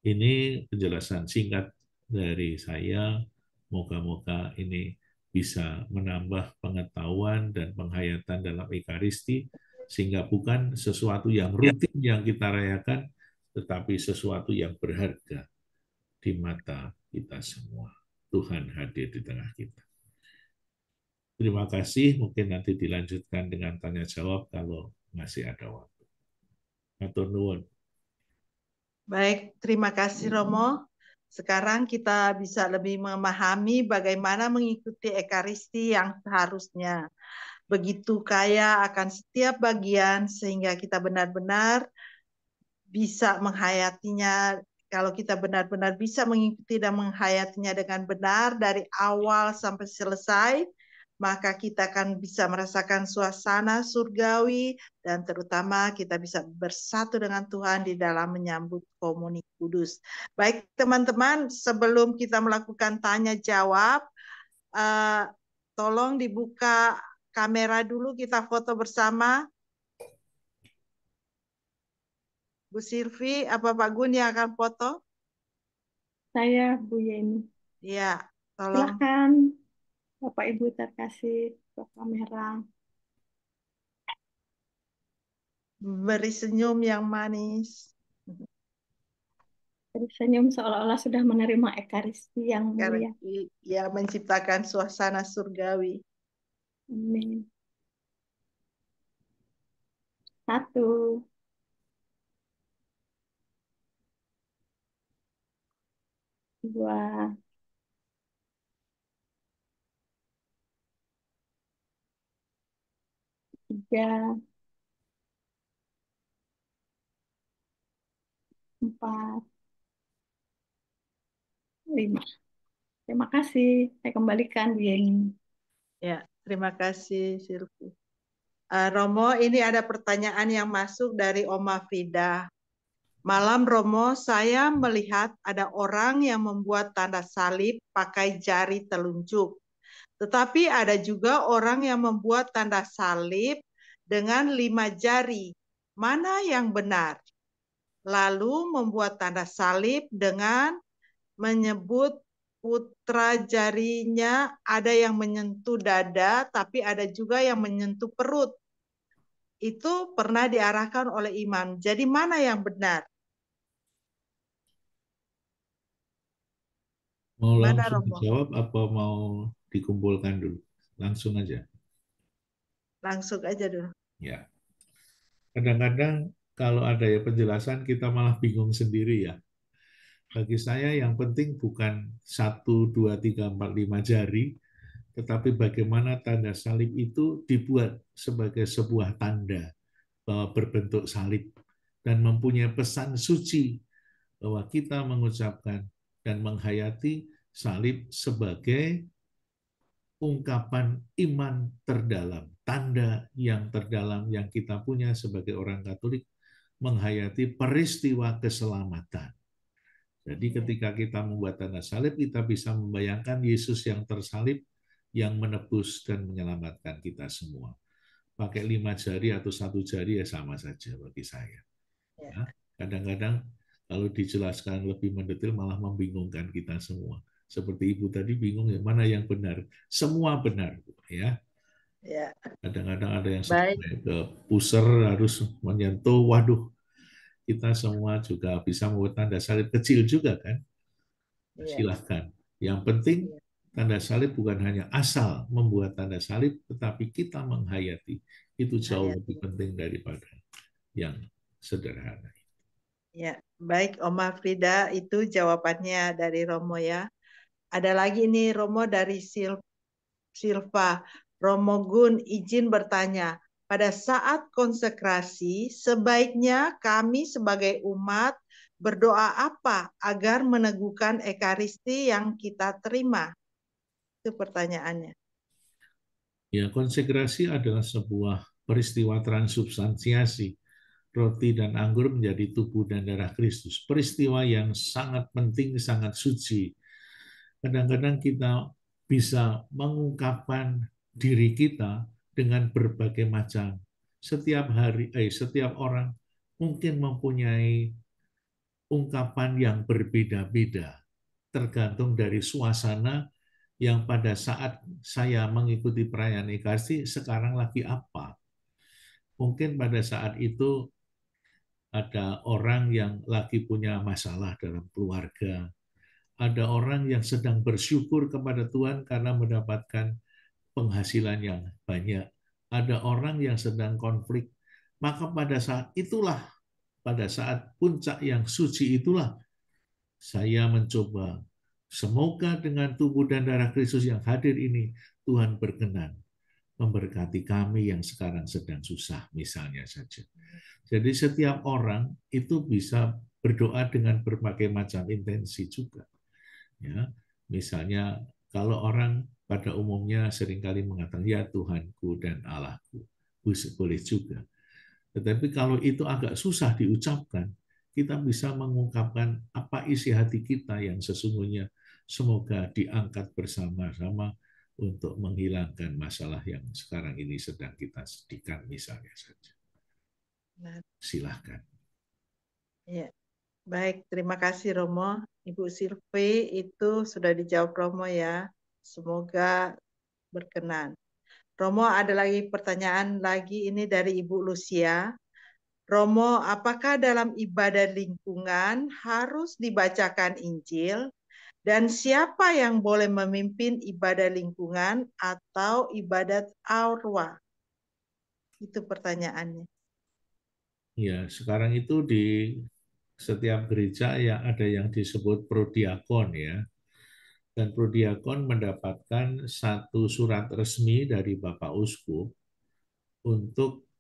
Ini penjelasan singkat dari saya. Moga-moga ini bisa menambah pengetahuan dan penghayatan dalam Ekaristi Sehingga bukan sesuatu yang rutin yang kita rayakan, tetapi sesuatu yang berharga di mata kita semua. Tuhan hadir di tengah kita. Terima kasih, mungkin nanti dilanjutkan dengan tanya jawab kalau masih ada waktu. Matur nuwun. Baik, terima kasih Romo. Sekarang kita bisa lebih memahami bagaimana mengikuti Ekaristi yang seharusnya. Begitu kaya akan setiap bagian sehingga kita benar-benar bisa menghayatinya. Kalau kita benar-benar bisa mengikuti dan menghayatinya dengan benar dari awal sampai selesai, maka kita akan bisa merasakan suasana surgawi dan terutama kita bisa bersatu dengan Tuhan di dalam menyambut Komuni Kudus. Baik teman-teman, sebelum kita melakukan tanya jawab, tolong dibuka kamera dulu, kita foto bersama. Bu Silvi, apa Pak Gun yang akan foto? Saya Bu Yeni. Ya, tolong. Silakan Bapak Ibu terkasih ke kamera. Beri senyum yang manis. Jadi senyum seolah-olah sudah menerima Ekaristi yang mulia. Ya, menciptakan suasana surgawi. Amin. 1, 2, 3, 4, 5. Terima kasih. Saya kembalikan Bu Yeni. Ya, terima kasih Silvi. Romo, ini ada pertanyaan yang masuk dari Oma Frida. Malam Romo, saya melihat ada orang yang membuat tanda salib pakai jari telunjuk. Tetapi ada juga orang yang membuat tanda salib dengan 5 jari. Mana yang benar? Lalu membuat tanda salib dengan menyebut putra jarinya, ada yang menyentuh dada, tapi ada juga yang menyentuh perut. Itu pernah diarahkan oleh imam. Jadi mana yang benar? Mau Mana langsung Romo? dijawab apa mau dikumpulkan dulu? Langsung aja. Langsung aja dulu. Ya. Kadang-kadang kalau ada ya penjelasan kita malah bingung sendiri ya. Bagi saya yang penting bukan 1, 2, 3, 4, 5 jari, tetapi bagaimana tanda salib itu dibuat sebagai sebuah tanda bahwa berbentuk salib dan mempunyai pesan suci bahwa kita mengucapkan dan menghayati salib sebagai ungkapan iman terdalam, tanda yang terdalam yang kita punya sebagai orang Katolik menghayati peristiwa keselamatan. Jadi ketika kita membuat tanda salib, kita bisa membayangkan Yesus yang tersalib, yang menebus dan menyelamatkan kita semua. Pakai 5 jari atau 1 jari ya sama saja bagi saya. Ya, kadang-kadang kalau dijelaskan lebih mendetail malah membingungkan kita semua. Seperti Ibu tadi bingung ya mana yang benar. Semua benar, ya. Ya. Kadang-kadang ada yang sampai ke puser harus menyentuh, waduh, kita semua juga bisa membuat tanda salib kecil juga kan? Silahkan. Yang penting tanda salib bukan hanya asal membuat tanda salib, tetapi kita menghayati. Itu jauh lebih penting daripada yang sederhana. Ya, baik Oma Frida, itu jawabannya dari Romo ya. Ada lagi nih Romo dari Silva. Romo Gun izin bertanya, pada saat konsekrasi sebaiknya kami sebagai umat berdoa apa agar meneguhkan Ekaristi yang kita terima? Itu pertanyaannya. Ya, konsekrasi adalah sebuah peristiwa transubstansiasi. Roti dan anggur menjadi tubuh dan darah Kristus. Peristiwa yang sangat penting, sangat suci. Kadang-kadang kita bisa mengungkapkan diri kita dengan berbagai macam. Setiap hari, setiap orang mungkin mempunyai ungkapan yang berbeda-beda, tergantung dari suasana yang pada saat saya mengikuti perayaan Ekaristi sekarang lagi apa. Mungkin pada saat itu ada orang yang lagi punya masalah dalam keluarga, ada orang yang sedang bersyukur kepada Tuhan karena mendapatkan penghasilan yang banyak, ada orang yang sedang konflik. Maka pada saat itulah, pada saat puncak yang suci itulah, saya mencoba, semoga dengan tubuh dan darah Kristus yang hadir ini, Tuhan berkenan memberkati kami yang sekarang sedang susah, misalnya saja. Jadi setiap orang itu bisa berdoa dengan berbagai macam intensi juga. Ya, misalnya kalau orang pada umumnya seringkali mengatakan, ya Tuhanku dan Allahku, boleh juga. Tetapi kalau itu agak susah diucapkan, kita bisa mengungkapkan apa isi hati kita yang sesungguhnya, semoga diangkat bersama-sama untuk menghilangkan masalah yang sekarang ini sedang kita sedihkan, misalnya saja. Silahkan. Ya. Baik, terima kasih Romo. Ibu Silvi itu sudah dijawab Romo ya. Semoga berkenan. Romo, ada lagi pertanyaan lagi ini dari Ibu Lucia. Romo, apakah dalam ibadah lingkungan harus dibacakan Injil? Dan siapa yang boleh memimpin ibadah lingkungan atau ibadat arwah? Itu pertanyaannya. Ya, sekarang itu di setiap gereja ya ada yang disebut prodiakon ya. Dan prodiakon mendapatkan satu surat resmi dari Bapak Uskup untuk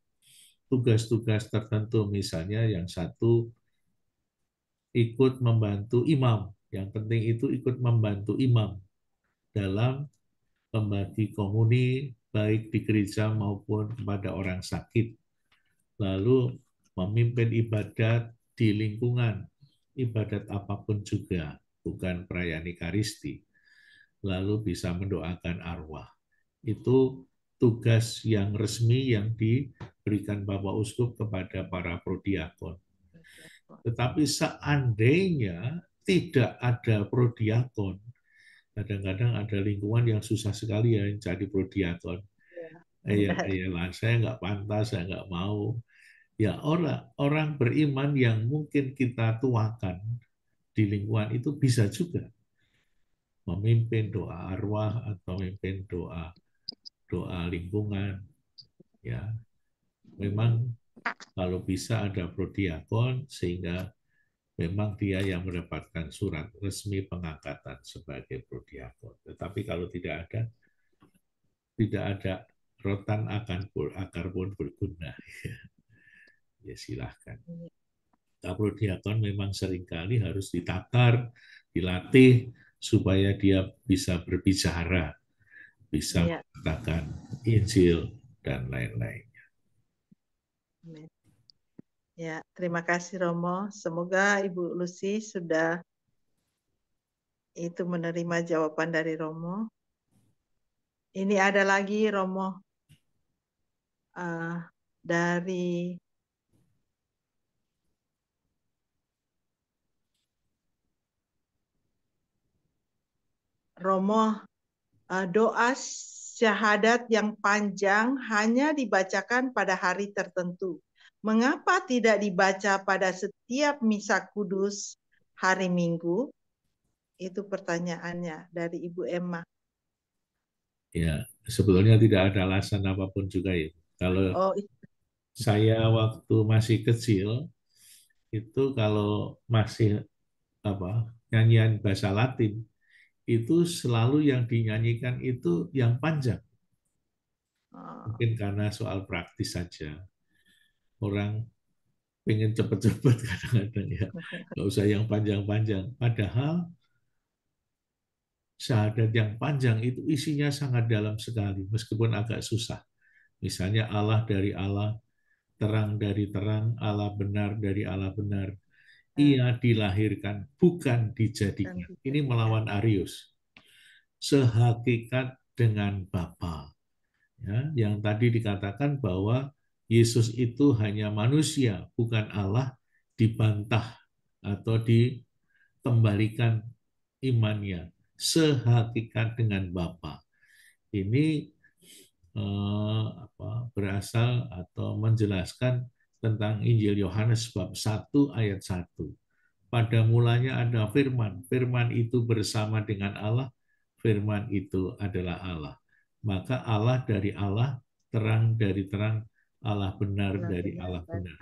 tugas-tugas tertentu. Misalnya yang satu ikut membantu imam. Yang penting itu ikut membantu imam dalam membagi komuni baik di gereja maupun kepada orang sakit. Lalu memimpin ibadat di lingkungan, ibadat apapun juga, bukan perayaan Ekaristi. Lalu bisa mendoakan arwah. Itu tugas yang resmi yang diberikan Bapak Uskup kepada para prodiakon. Tetapi seandainya tidak ada prodiakon, kadang-kadang ada lingkungan yang susah sekali ya jadi prodiakon. Iyalah, saya nggak pantas, saya nggak mau. Ya orang beriman yang mungkin kita tuakan di lingkungan itu bisa juga memimpin doa arwah atau memimpin doa lingkungan. Ya, memang kalau bisa ada prodiakon sehingga memang dia yang mendapatkan surat resmi pengangkatan sebagai prodiakon. Tetapi kalau tidak ada rotan akar pun berguna. Ya silahkan. Prodiakon memang seringkali harus ditakar, dilatih supaya dia bisa berbicara, bisa mengatakan Injil dan lain-lain. Ya, terima kasih Romo. Semoga Ibu Lucy sudah itu menerima jawaban dari Romo. Ini ada lagi Romo dari Romo, doa syahadat yang panjang hanya dibacakan pada hari tertentu. Mengapa tidak dibaca pada setiap misa kudus hari Minggu? Itu pertanyaannya dari Ibu Emma. Ya, sebetulnya tidak ada alasan apapun juga ya. Kalau saya waktu masih kecil itu kalau masih nyanyian bahasa Latin itu selalu yang dinyanyikan itu yang panjang. Mungkin karena soal praktis saja. Orang pengen cepet-cepet kadang-kadang ya. Nggak usah yang panjang-panjang. Padahal syahadat yang panjang itu isinya sangat dalam sekali, meskipun agak susah. Misalnya Allah dari Allah, terang dari terang, Allah benar dari Allah benar. Ia dilahirkan, bukan dijadikan. Ini melawan Arius. Sehakikat dengan Bapa. Ya, yang tadi dikatakan bahwa Yesus itu hanya manusia, bukan Allah, dibantah atau dikembalikan imannya sehakikat dengan Bapa. Ini berasal atau menjelaskan tentang Injil Yohanes bab 1 ayat 1. Pada mulanya ada firman, firman itu bersama dengan Allah, firman itu adalah Allah. Maka Allah dari Allah, terang dari terang, Allah benar dari Allah benar.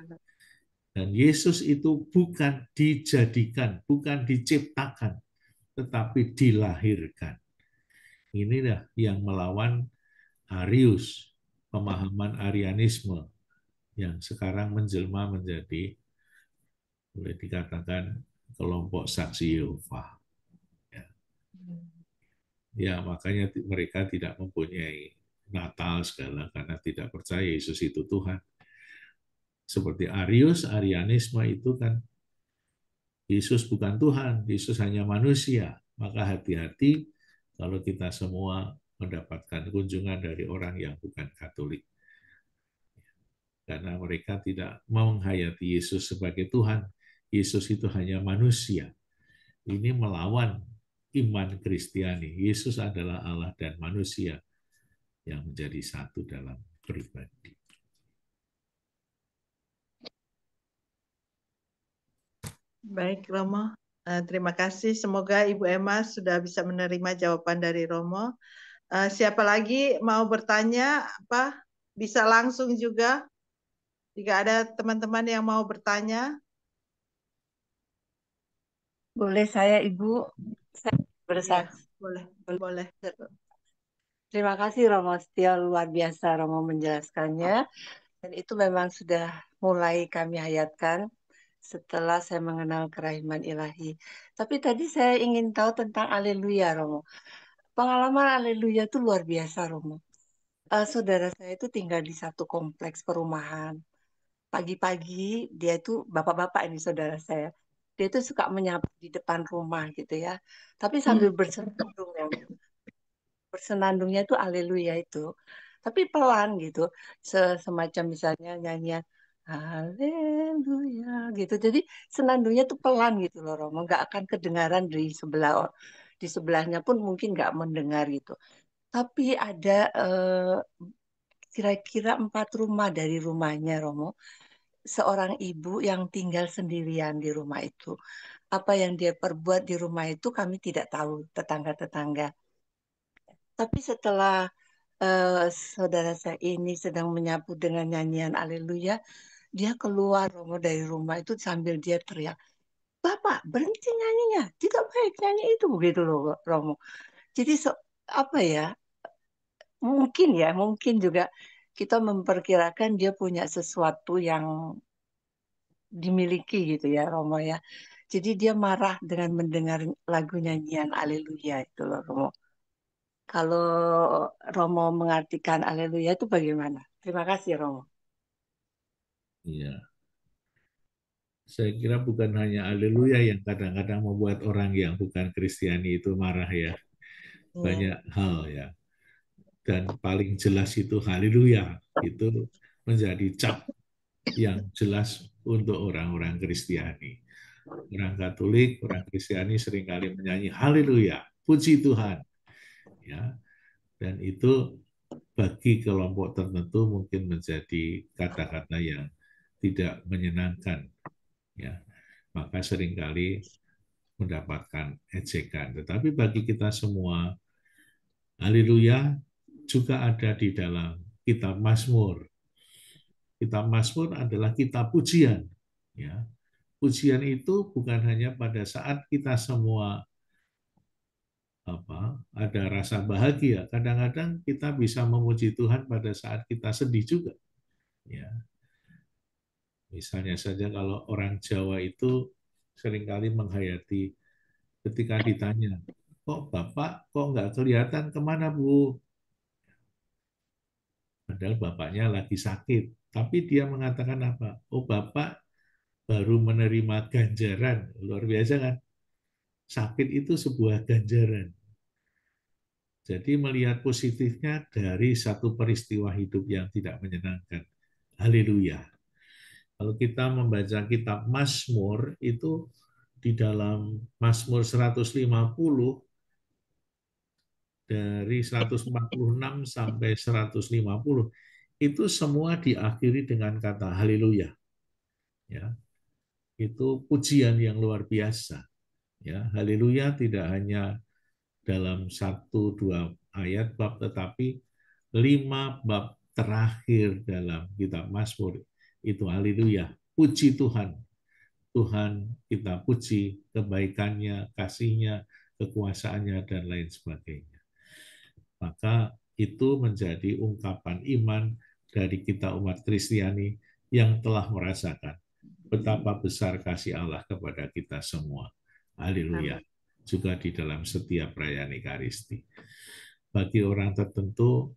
Dan Yesus itu bukan dijadikan, bukan diciptakan, tetapi dilahirkan. Inilah yang melawan Arius, pemahaman Arianisme yang sekarang menjelma menjadi, boleh dikatakan, kelompok saksi Yehova. Ya, makanya mereka tidak mempunyai Natal segala karena tidak percaya Yesus itu Tuhan. Seperti Arius, Arianisme itu kan Yesus bukan Tuhan, Yesus hanya manusia. Maka hati-hati kalau kita semua mendapatkan kunjungan dari orang yang bukan Katolik. Karena mereka tidak menghayati Yesus sebagai Tuhan. Yesus itu hanya manusia. Ini melawan iman Kristiani. Yesus adalah Allah dan manusia yang menjadi satu dalam pribadi. Baik, Romo. Terima kasih. Semoga Ibu Emma sudah bisa menerima jawaban dari Romo. Siapa lagi mau bertanya? Bisa langsung juga. Jika ada teman-teman yang mau bertanya. Boleh saya, Ibu? Saya bersaksi. Ya, boleh. Terima kasih Romo Setio, luar biasa Romo menjelaskannya. Dan itu memang sudah mulai kami hayatkan setelah saya mengenal kerahiman ilahi. Tapi tadi saya ingin tahu tentang Haleluya, Romo. Pengalaman Haleluya itu luar biasa, Romo. Saudara saya itu tinggal di satu kompleks perumahan. Pagi-pagi dia itu bapak-bapak ini saudara saya. Dia itu suka menyapu di depan rumah gitu ya. Tapi sambil bersenandung ya. Bersenandungnya itu Haleluya itu. Tapi pelan gitu. Semacam misalnya nyanyian Haleluya gitu. Jadi senandungnya tuh pelan gitu loh Romo. Nggak akan kedengaran di sebelahnya pun mungkin nggak mendengar gitu. Tapi ada kira-kira 4 rumah dari rumahnya Romo. Seorang ibu yang tinggal sendirian di rumah itu. Apa yang dia perbuat di rumah itu kami tidak tahu, tetangga-tetangga. Tapi setelah saudara saya ini sedang menyapu dengan nyanyian Haleluya, dia keluar Romo dari rumah itu sambil dia teriak, Bapak berhenti nyanyinya, tidak baik nyanyi itu begitu loh Romo. Jadi apa ya, mungkin juga kita memperkirakan dia punya sesuatu yang dimiliki gitu ya Romo ya. Jadi dia marah dengan mendengar lagu nyanyian Haleluya itu loh Romo. Kalau Romo mengartikan Haleluya itu bagaimana? Terima kasih Romo. Iya. Saya kira bukan hanya Haleluya yang kadang-kadang membuat orang yang bukan Kristiani itu marah ya. Banyak hal ya. Dan paling jelas itu Haleluya. Itu menjadi cap yang jelas untuk orang-orang Kristiani. Orang Katolik, orang Kristiani seringkali menyanyi Haleluya, puji Tuhan. Ya. Dan itu bagi kelompok tertentu mungkin menjadi kata-kata yang tidak menyenangkan. Ya. Maka seringkali mendapatkan ejekan. Tetapi bagi kita semua, Haleluya juga ada di dalam kitab Mazmur. Kitab Mazmur adalah kitab pujian. Ya. Pujian itu bukan hanya pada saat kita semua ada rasa bahagia. Kadang-kadang kita bisa memuji Tuhan pada saat kita sedih juga. Ya. Misalnya saja kalau orang Jawa itu seringkali menghayati ketika ditanya, kok Bapak kok nggak kelihatan kemana Bu? Padahal bapaknya lagi sakit. Tapi dia mengatakan apa? Oh Bapak baru menerima ganjaran. Luar biasa kan? Sakit itu sebuah ganjaran. Jadi melihat positifnya dari satu peristiwa hidup yang tidak menyenangkan. Haleluya. Kalau kita membaca kitab Mazmur, itu di dalam Mazmur 150, dari 146 sampai 150 itu semua diakhiri dengan kata haleluya. Ya, itu pujian yang luar biasa. Ya, haleluya tidak hanya dalam 1-2 ayat bab, tetapi 5 bab terakhir dalam kitab Mazmur itu haleluya. Puji Tuhan. Tuhan kita puji kebaikannya, kasihnya, kekuasaannya, dan lain sebagainya. Maka itu menjadi ungkapan iman dari kita umat Kristiani yang telah merasakan betapa besar kasih Allah kepada kita semua. Haleluya. Juga di dalam setiap perayaan Ekaristi. Bagi orang tertentu,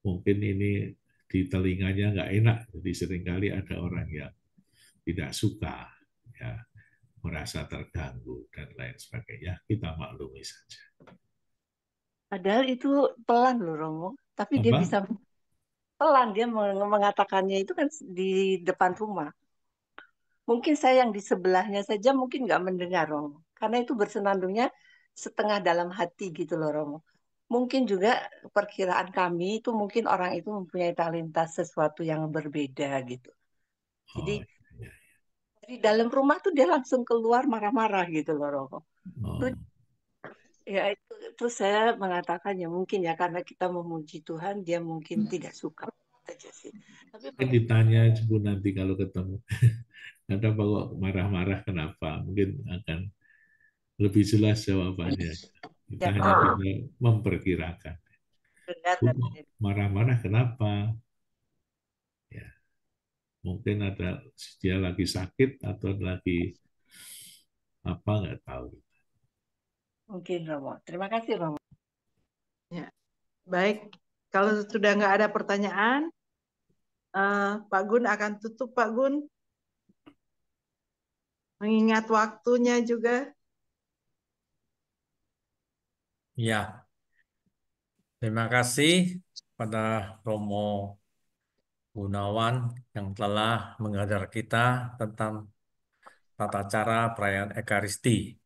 mungkin ini di telinganya nggak enak, jadi seringkali ada orang yang tidak suka, ya, merasa terganggu, dan lain sebagainya. Kita maklumi saja. Padahal itu pelan loh Romo, tapi dia Apa? bisa pelan, dia mengatakannya itu kan di depan rumah. Mungkin saya yang di sebelahnya saja mungkin nggak mendengar Romo, karena itu bersenandungnya setengah dalam hati gitu loh Romo. Mungkin juga perkiraan kami itu mungkin orang itu mempunyai talenta sesuatu yang berbeda gitu. Jadi Oh, ya. dari dalam rumah tuh dia langsung keluar marah-marah gitu loh Romo. Oh. Ya itu terus saya mengatakan ya mungkin ya karena kita memuji Tuhan dia mungkin tidak suka aja sih. Tapi Mungkin ditanya Ibu nanti kalau ketemu. Ada kok marah-marah kenapa? Mungkin akan lebih jelas jawabannya. Kita ya hanya kalau bisa memperkirakan. dengar Bu, dan marah-marah kenapa? Ya, mungkin ada dia lagi sakit atau lagi apa, nggak tahu. mungkin Romo. Terima kasih Romo. Ya, baik. Kalau sudah nggak ada pertanyaan, Pak Gun akan tutup, Pak Gun. Mengingat waktunya juga. Ya, terima kasih pada Romo Gunawan yang telah mengajar kita tentang tata cara perayaan Ekaristi.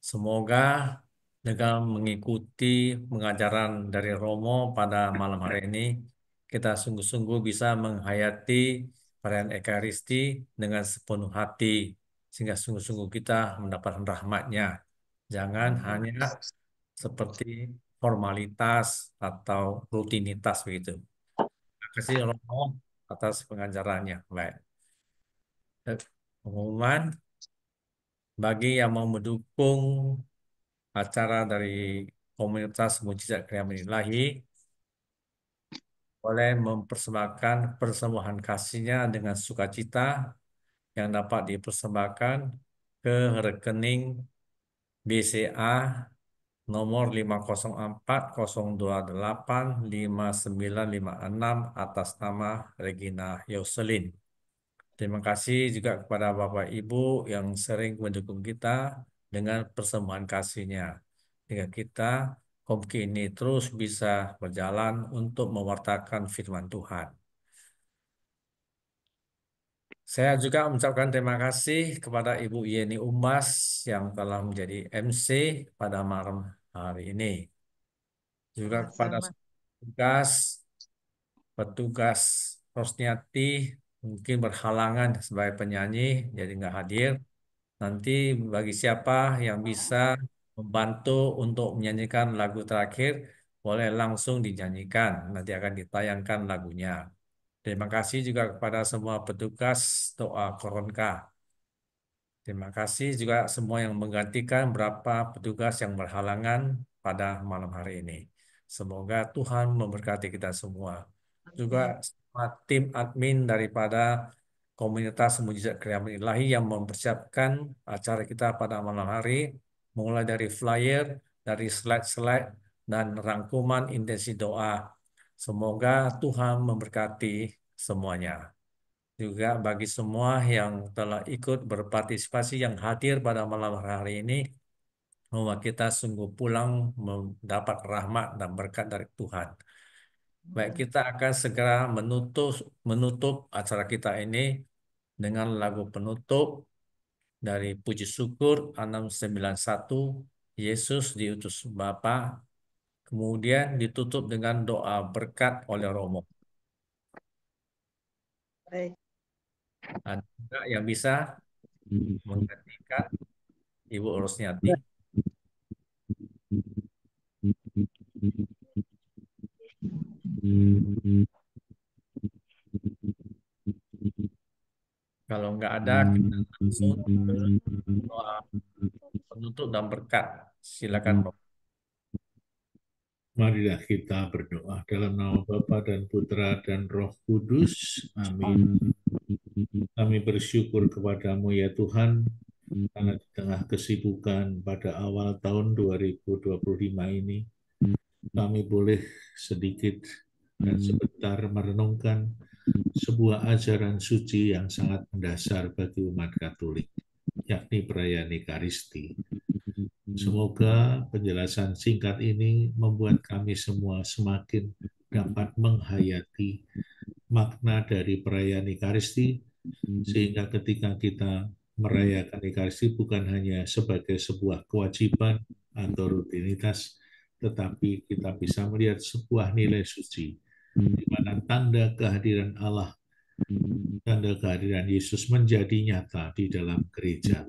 Semoga dengan mengikuti pengajaran dari Romo pada malam hari ini, kita sungguh-sungguh bisa menghayati perayaan Ekaristi dengan sepenuh hati, sehingga sungguh-sungguh kita mendapatkan rahmat-Nya. Jangan hanya seperti formalitas atau rutinitas begitu. Terima kasih Romo atas pengajarannya. Baik. Pengumuman bagi yang mau mendukung acara dari komunitas Mujizat Kriaman Ilahi boleh mempersembahkan persembahan kasihnya dengan sukacita yang dapat dipersembahkan ke rekening BCA nomor 504-028-5956 atas nama Regina Yoselin. Terima kasih juga kepada Bapak Ibu yang sering mendukung kita dengan persembahan kasihnya. Hingga kita Komki ini terus bisa berjalan untuk mewartakan firman Tuhan. Saya juga mengucapkan terima kasih kepada Ibu Yeni Umbas yang telah menjadi MC pada malam hari ini. Juga kepada Sama. petugas Rosniati mungkin berhalangan sebagai penyanyi, jadi nggak hadir. Nanti bagi siapa yang bisa membantu untuk menyanyikan lagu terakhir, boleh langsung dinyanyikan. Nanti akan ditayangkan lagunya. Terima kasih juga kepada semua petugas doa Koronka. Terima kasih juga semua yang menggantikan beberapa petugas yang berhalangan pada malam hari ini. Semoga Tuhan memberkati kita semua. Juga semua tim admin daripada komunitas Mujizat Kriaman Ilahi yang mempersiapkan acara kita pada malam hari, mulai dari flyer, dari slide-slide, dan rangkuman intensi doa. Semoga Tuhan memberkati semuanya. Juga bagi semua yang telah ikut berpartisipasi yang hadir pada malam hari ini, bahwa kita sungguh pulang mendapat rahmat dan berkat dari Tuhan. Baik, kita akan segera menutup acara kita ini dengan lagu penutup dari Puji Syukur 691, Yesus diutus Bapa kemudian ditutup dengan doa berkat oleh Romo. Baik. Ada juga yang bisa menggantikan Ibu Rosniati. Kalau nggak ada, kita langsung ke doa penutup dan berkat. Silakan, Romo. Marilah kita berdoa dalam nama Bapa dan Putra dan Roh Kudus. Amin. Kami bersyukur kepadamu ya Tuhan, karena di tengah kesibukan pada awal tahun 2025 ini, kami boleh sedikit dan sebentar merenungkan sebuah ajaran suci yang sangat mendasar bagi umat Katolik, yakni perayaan Ekaristi. Semoga penjelasan singkat ini membuat kami semua semakin dapat menghayati makna dari perayaan Ekaristi, sehingga ketika kita merayakan Ekaristi bukan hanya sebagai sebuah kewajiban atau rutinitas, tetapi kita bisa melihat sebuah nilai suci, di mana tanda kehadiran Allah, tanda kehadiran Yesus menjadi nyata di dalam gereja,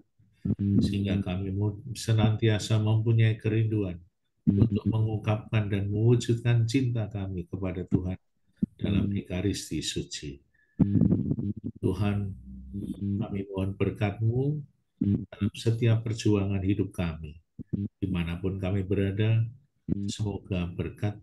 sehingga kami senantiasa mempunyai kerinduan untuk mengungkapkan dan mewujudkan cinta kami kepada Tuhan dalam Ekaristi suci. Tuhan, kami mohon berkat-Mu dalam setiap perjuangan hidup kami, dimanapun kami berada. Semoga berkat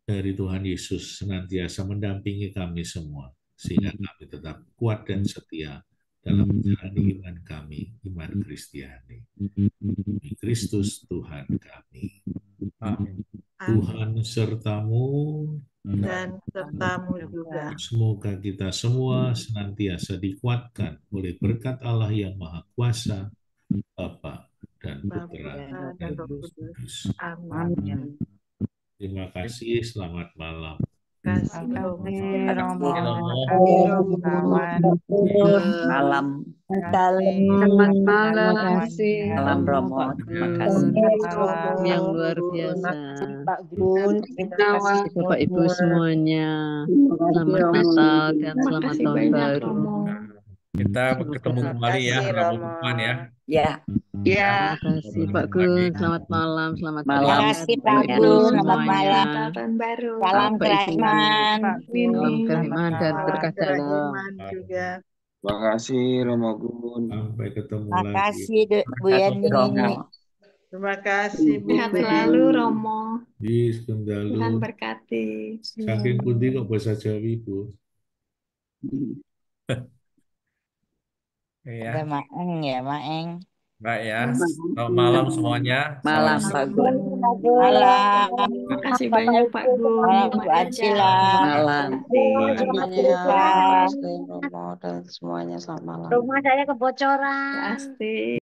dari Tuhan Yesus senantiasa mendampingi kami semua, sehingga kami tetap kuat dan setia dalam menjalani iman kami, iman Kristiani. Demi Kristus Tuhan kami. Amin. Tuhan sertamu Dan sertamu juga. Semoga kita semua senantiasa dikuatkan oleh berkat Allah yang Maha Kuasa, Bapa dan Putra dan Roh Kudus. Amin. Terima kasih, selamat malam. Terima kasih Romo. Malam. Selamat malam. Malam Romo. Terima kasih. Yang luar biasa. Pak Gun. Terima kasih Bapak Ibu semuanya. Selamat Natal dan selamat Tahun Baru. Kita ketemu kembali ya, Rabu depan ya. Ya. Terima kasih Pak Gun. Selamat malam. Selamat Malam. Terima kasih Pak Gun. Selamat malam. Tahun Baru. Salam kerahiman. Salam kerahiman dan berkah dalam. Kerahiman juga. Terima kasih Romo Gun. Sampai ketemu Terima lagi. kasih Bu Yani. Terima kasih Bu. Sehat selalu Romo. Di Skundalu. Tuhan berkati. Saking pundi kok bahasa Jawi, Bu? Ada Iya, Maeng ya, Maeng. baik ya. Selamat malam semuanya. Malam Salam Pak Gun. Malam. Malam. Terima kasih banyak Pak Gun. Malam Bu Mama Caca. Acila. Malam. Semuanya, Romo dan semuanya selamat malam. Rumah saya kebocoran. Pasti.